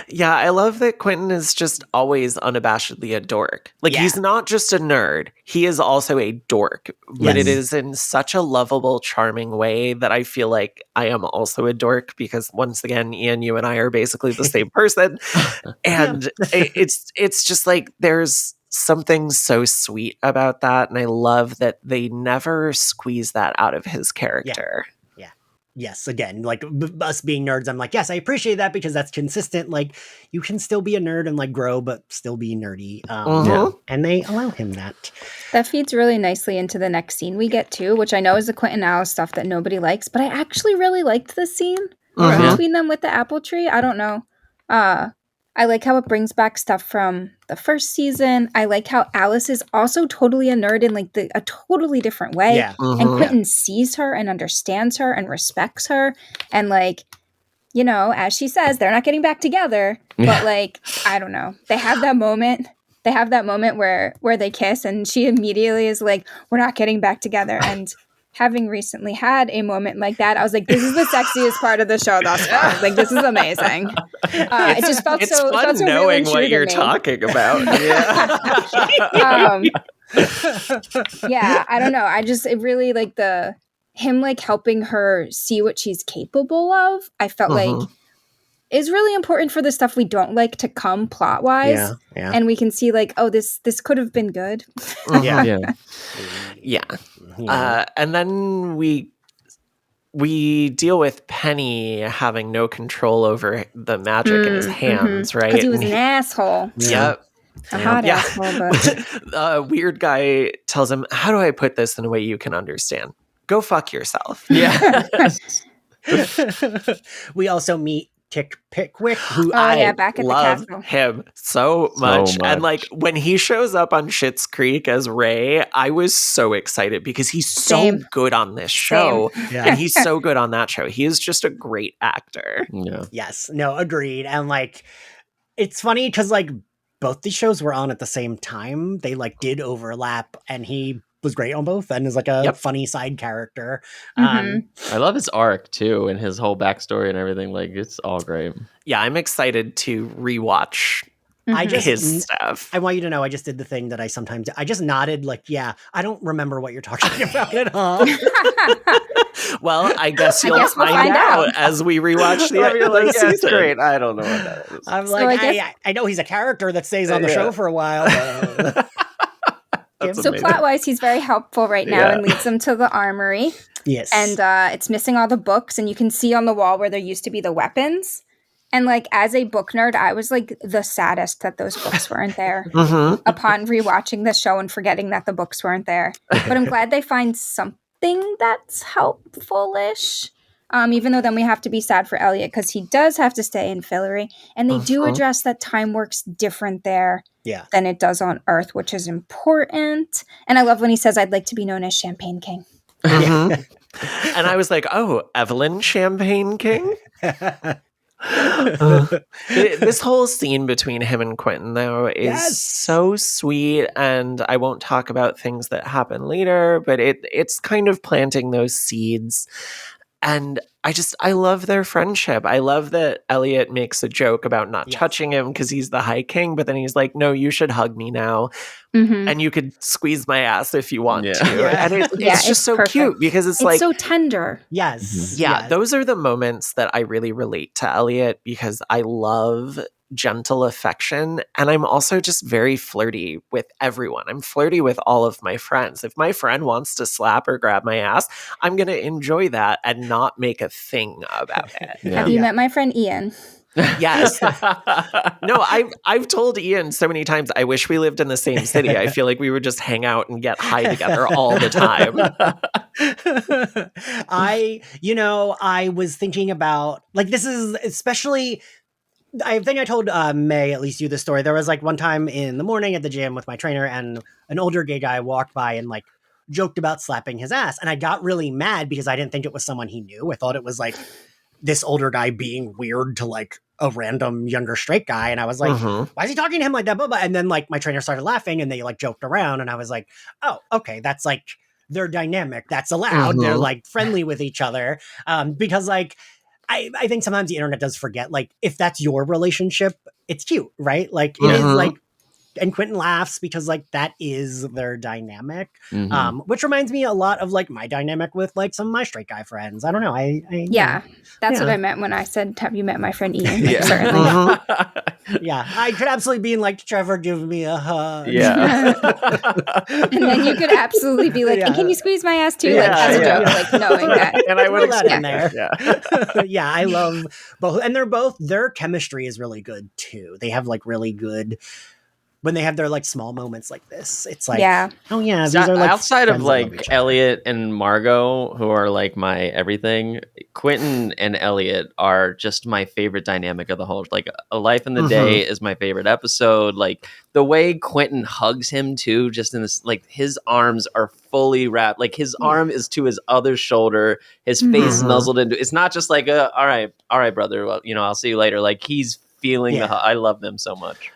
Yeah, I love that Quentin is just always unabashedly a dork. Like, he's not just a nerd. He is also a dork. But it is in such a lovable, charming way that I feel like I am also a dork because, once again, Ian, you and I are basically the same person. And it's just like there's something so sweet about that. And I love that they never squeeze that out of his character. Yes, again, like us being nerds, I'm like, yes, I appreciate that because that's consistent. Like, you can still be a nerd and like grow, but still be nerdy. And they allow him that. That feeds really nicely into the next scene we get to, which I know is the Quentin Alice stuff that nobody likes, but I actually really liked this scene between them with the apple tree. I don't know. I like how it brings back stuff from the first season. I like how Alice is also totally a nerd in like a totally different way. Yeah. And Quentin sees her and understands her and respects her. And like, you know, as she says, they're not getting back together. But like, I don't know. They have that moment. They have that moment where they kiss and she immediately is like, we're not getting back together. And having recently had a moment like that, I was like, this is the sexiest part of the show thus far. Like, this is amazing. It just felt It's so fun so knowing really what you're me. talking about. Yeah, I don't know. It really like him like helping her see what she's capable of. I felt like is really important for the stuff we don't like to come plot wise. Yeah. And we can see like, oh, this could have been good. And then we deal with Penny having no control over the magic in his hands, right? Because he was an asshole. Yep. A hot asshole, but Weird guy tells him, how do I put this in a way you can understand? Go fuck yourself. Yeah. We also meet Tick Pickwick, who back at love the castle. him so much. And like when he shows up on Schitt's Creek as Ray, I was so excited because he's so good on this show. And he's so good on that show. He is just a great actor. Yeah. Yes, no, agreed. And like, it's funny because like both these shows were on at the same time. They like did overlap, and he was great on both and is like a funny side character. I love his arc too and his whole backstory and everything. Like, it's all great. Yeah, I'm excited to rewatch his stuff. I want you to know I just did the thing that I sometimes do. I just nodded like, yeah, I don't remember what you're talking about at all. Well, I guess you'll find out as we rewatch the season. It's great. I don't know what that is. I'm like, I know he's a character that stays on the show for a while. So plot-wise, he's very helpful right now and leads them to the armory. Yes. And it's missing all the books, and you can see on the wall where there used to be the weapons. And like, as a book nerd, I was like the saddest that those books weren't there upon rewatching the show and forgetting that the books weren't there. But I'm glad they find something that's helpful-ish. Even though then we have to be sad for Elliot because he does have to stay in Fillory. And they do address that time works different there than it does on Earth, which is important. And I love when he says, I'd like to be known as Champagne King. And I was like, oh, Evelyn Champagne King? This whole scene between him and Quentin, though, is so sweet. And I won't talk about things that happen later, but it's kind of planting those seeds. And I love their friendship. I love that Elliot makes a joke about not touching him because he's the High King, but then he's like, no, you should hug me now. And you could squeeze my ass if you want to. And it's just so perfect. cute because it's like so tender. Yes. Yeah, those are the moments that I really relate to Elliot because I love gentle affection, and I'm also just very flirty with everyone. I'm flirty with all of my friends. If my friend wants to slap or grab my ass, I'm going to enjoy that and not make a thing about it. Have you met my friend Ian? Yes. No, I've told Ian so many times, I wish we lived in the same city. I feel like we would just hang out and get high together all the time. I was thinking about, like, this is especially, I think I told Mae, at least you, this story. There was like one time in the morning at the gym with my trainer, and an older gay guy walked by and like joked about slapping his ass. And I got really mad because I didn't think it was someone he knew. I thought it was like this older guy being weird to like a random younger straight guy. And I was like, why is he talking to him like that? Blah, blah. And then like my trainer started laughing and they like joked around. And I was like, oh, okay. That's like their dynamic that's allowed. They're Mhm. like friendly with each other. Because like I think sometimes the internet does forget, like, if that's your relationship, it's cute, right? Like it is Mhm. like, and Quentin laughs because like that is their dynamic. Mhm. Which reminds me a lot of like my dynamic with like some of my straight guy friends. I don't know. Yeah, that's what Yeah. I meant when I said, "Have you met my friend Ian?" Like, Yeah. certainly. Mhm. Yeah, I could absolutely be like, Trevor, give me a hug. Yeah. And then you could absolutely be like, Yeah. "And can you squeeze my ass too?" Yeah, like as a sure. joke, Yeah. like knowing that. And I would Throw that in expect there. that, yeah. Yeah, I love both, and their chemistry is really good too. They have like really good when they have their like small moments like this. It's like, Yeah. oh yeah, these So are like outside of friends that love like each other. Elliot and Margot, who are like my everything, Quentin and Elliot are just my favorite dynamic of the whole. Like, A Life in the Day is my favorite episode. Like the way Quentin hugs him too, just in this, like his arms are fully wrapped. Like his arm is to his other shoulder, his face Mhm. nuzzled into. It's not just like a all right, brother. Well, I'll see you later. Like he's feeling Yeah. I love them so much.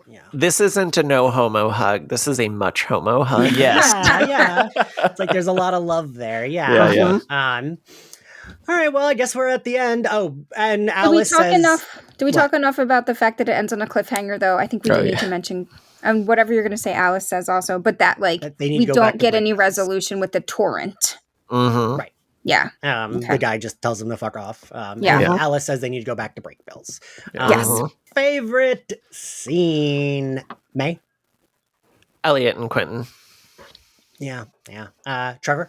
Yeah. This isn't a no homo hug. This is a much homo hug. Yes. Yeah. It's like there's a lot of love there. Yeah. Yeah. All right. Well, I guess we're at the end. Oh, and Do we Alice talk says, enough? Do we What? talk enough about the fact that it ends on a cliffhanger? Though I think we Oh, do need yeah. to mention, whatever you're going to say, Alice says also, but that like That they need we to go back don't to get any Brickhouse. resolution with the torrent. Mhm. Right. Yeah. The Okay. guy just tells him to fuck off. Yeah. And Alice says they need to go back to Breakbills. Yes. Mhm. Favorite scene, May? Elliot and Quentin. Yeah. Trevor?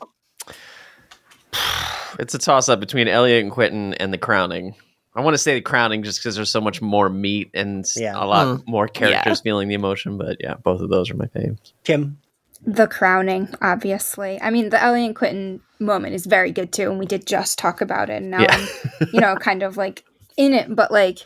It's a toss up between Elliot and Quentin and The Crowning. I want to say The Crowning just because there's so much more meat and Yeah. a lot more characters feeling the emotion. But yeah, both of those are my faves. Kim? The Crowning, obviously. I mean, the Ellie and Quentin moment is very good too, and we did just talk about it. And now I'm, kind of like in it, but like,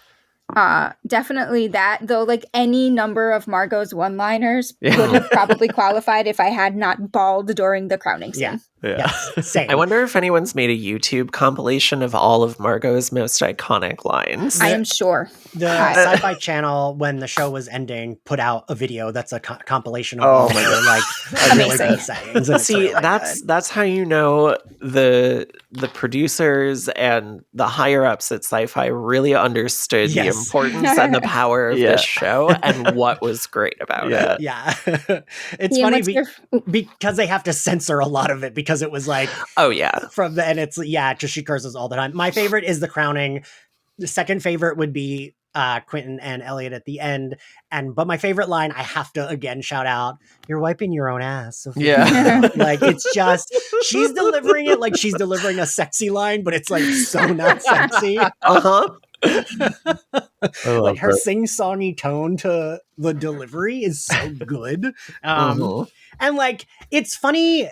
definitely that though. Like any number of Margot's one-liners would have probably qualified if I had not bawled during the Crowning scene. Yeah. Yeah. Yes. Same. I wonder if anyone's made a YouTube compilation of all of Margot's most iconic lines. I am sure. The Sci-Fi Channel, when the show was ending, put out a video that's a compilation of Oh all my their like really good sayings. And it's See, really that's how you know the producers and the higher ups at Sci-Fi really understood the Yes. importance and the power of Yeah. this show and what was great about Yeah. it. Yeah. It's Ian, funny what's your- because they have to censor a lot of it because it was like Oh yeah. from the, and it's, just she curses all the time. My favorite is The Crowning. The second favorite would be Quentin and Elliot at the end. But my favorite line, I have to again shout out, "You're wiping your own ass." So Yeah. like it's just, she's delivering it like she's delivering a sexy line, but it's like so not sexy. Uh-huh. Like her sing-songy tone to the delivery is so good. Mhm. And like, it's funny,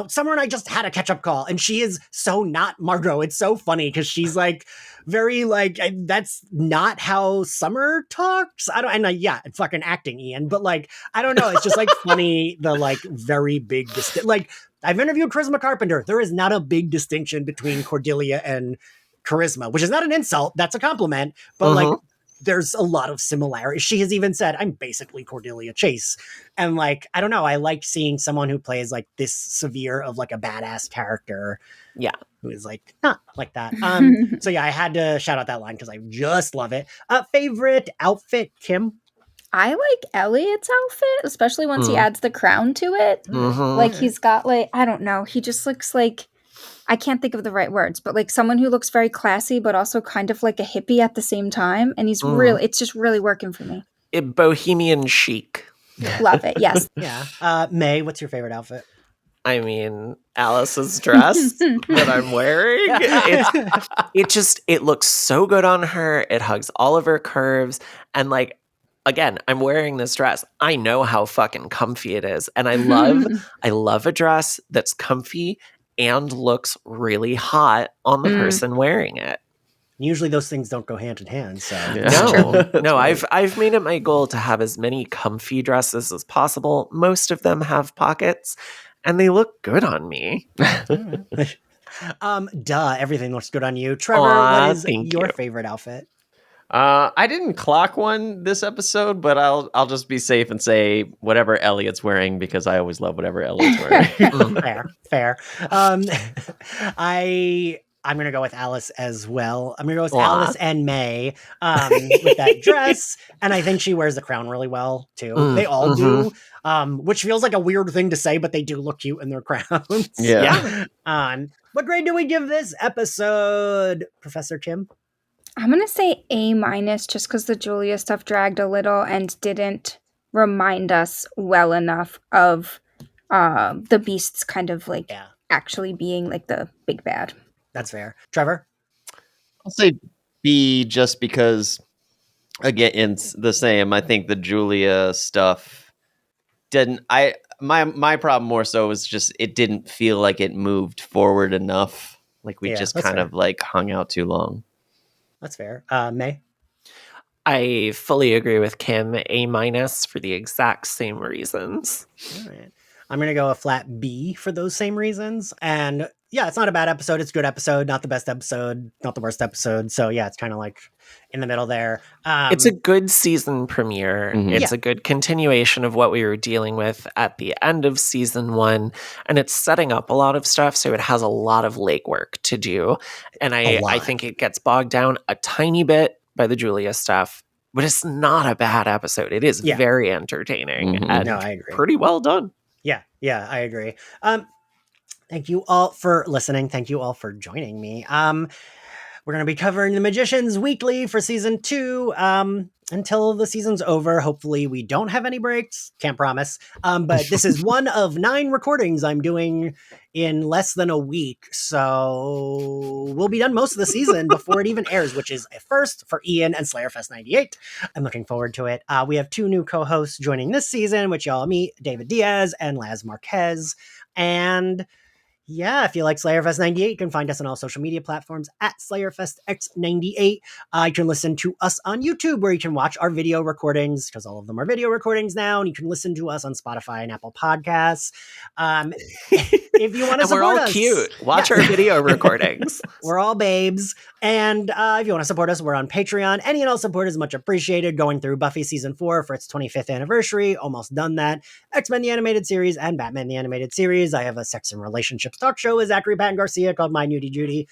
Summer and I just had a catch-up call and she is so not Margot. It's so funny because she's like very like, that's not how Summer talks. It's fucking acting, Ian, but like, I don't know. It's just like funny, the like very big, like I've interviewed Charisma Carpenter. There is not a big distinction between Cordelia and Charisma, which is not an insult. That's a compliment. But like, there's a lot of similarities. She has even said, I'm basically Cordelia Chase. And like, I don't know. I like seeing someone who plays like this severe of like a badass character. Yeah. Who is like, not like that. So yeah, I had to shout out that line because I just love it. Favorite outfit, Kim? I like Elliot's outfit, especially once he adds the crown to it. Mhm. Like he's got like, I don't know, he just looks like, I can't think of the right words, but like someone who looks very classy, but also kind of like a hippie at the same time. And he's really, it's just really working for me. Bohemian chic. Love it. Yes. Yeah. May, what's your favorite outfit? I mean, Alice's dress that I'm wearing. It looks so good on her. It hugs all of her curves. And like, again, I'm wearing this dress. I know how fucking comfy it is. And I love a dress that's comfy and looks really hot on the person wearing it. Usually those things don't go hand in hand. So No, I've made it my goal to have as many comfy dresses as possible. Most of them have pockets, and they look good on me. Everything looks good on you. Trevor, Aw, what is thank your you. favorite outfit? I didn't clock one this episode, but I'll just be safe and say whatever Elliot's wearing because I always love whatever Elliot's wearing. Fair. I'm gonna go with Alice as well. I'm gonna go with Aw. Alice and Mae with that dress, and I think she wears the crown really well too. They all do, which feels like a weird thing to say, but they do look cute in their crowns. Yeah. What grade do we give this episode, Professor Kim? I'm going to say A- just because the Julia stuff dragged a little and didn't remind us well enough of the beasts kind of like actually being like the big bad. That's fair. Trevor? I'll say B just because, again, it's the same. I think the Julia stuff didn't. My problem more so was just it didn't feel like it moved forward enough. Like we just kind of like hung out too long. That's fair. Mae? I fully agree with Kim. A- for the exact same reasons. All right. I'm going to go a flat B for those same reasons. And yeah, it's not a bad episode. It's a good episode. Not the best episode. Not the worst episode. So yeah, it's kind of like in the middle there. It's a good season premiere. Mhm. It's a good continuation of what we were dealing with at the end of season 1. And it's setting up a lot of stuff. So it has a lot of legwork to do. And I think it gets bogged down a tiny bit by the Julia stuff. But it's not a bad episode. It is very entertaining and No, I agree. pretty well done. Yeah, I agree. Thank you all for listening. Thank you all for joining me. We're going to be covering The Magicians weekly for season 2 until the season's over. Hopefully we don't have any breaks. Can't promise. But this is one of 9 recordings I'm doing in less than a week. So we'll be done most of the season before it even airs, which is a first for Ian and Slayerfest 98. I'm looking forward to it. We have 2 new co-hosts joining this season, which y'all meet, David Diaz and Laz Marquez. And yeah, if you like Slayerfest 98, you can find us on all social media platforms at SlayerFestX98. You can listen to us on YouTube, where you can watch our video recordings, because all of them are video recordings now, and you can listen to us on Spotify and Apple Podcasts. If you want to support us... we're all cute. Watch our video recordings. We're all babes. And if you want to support us, we're on Patreon. Any and all support is much appreciated. Going through Buffy Season 4 for its 25th anniversary. Almost done that. X-Men the Animated Series and Batman the Animated Series. I have a sex and relationships talk show with Zachary Patton Garcia called My Nudie Judy.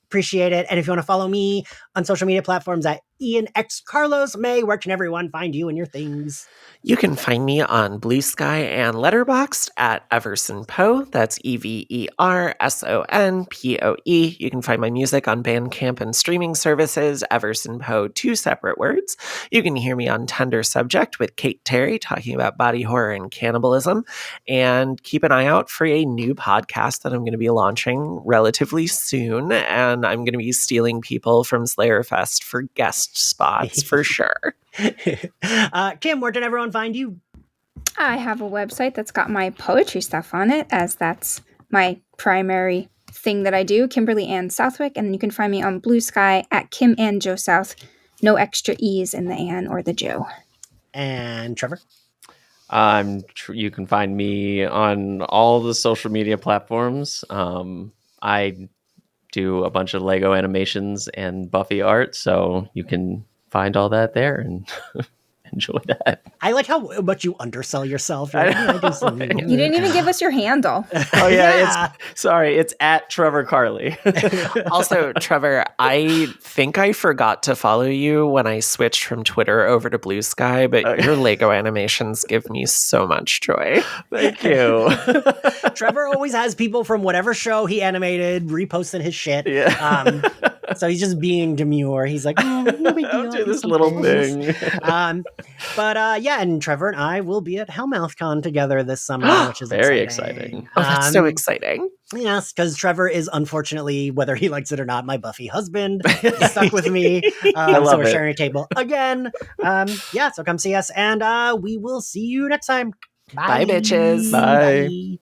Appreciate it. And if you want to follow me on social media platforms at Ian X Carlos May, where can everyone find you and your things? You can find me on Blue Sky and Letterboxd at Everson Poe. That's EversonPoe. You can find my music on Bandcamp and streaming services, Everson Poe, 2 separate words. You can hear me on Tender Subject with Kate Terry talking about body horror and cannibalism. And keep an eye out for a new podcast that I'm going to be launching relatively soon. And I'm going to be stealing people from Slayerfest for guest spots for sure. Kim, where can everyone find you? I have a website that's got my poetry stuff on it, as that's my primary thing that I do, Kimberly Ann Southwick, and you can find me on Blue Sky at Kim Ann Joe South. No extra E's in the Ann or the Joe. And Trevor? You can find me on all the social media platforms. I do a bunch of Lego animations and Buffy art, so you can find all that there and enjoy that. I like how much you undersell yourself. You're like, "Yeah, I do some- You didn't even give us your handle. Oh yeah, it's at Trevor Carlee. Also, Trevor, I think I forgot to follow you when I switched from Twitter over to Blue Sky, but your Lego animations give me so much joy. Thank you. Trevor always has people from whatever show he animated reposting his shit. Yeah. So he's just being demure. He's like, no big deal. I'll do this little thing. But and Trevor and I will be at HellmouthCon together this summer, which is very exciting. Oh, that's so exciting. Yes, because Trevor is unfortunately, whether he likes it or not, my Buffy husband. He's stuck with me. So we're sharing a table again. So come see us, and we will see you next time. Bye bitches. Bye.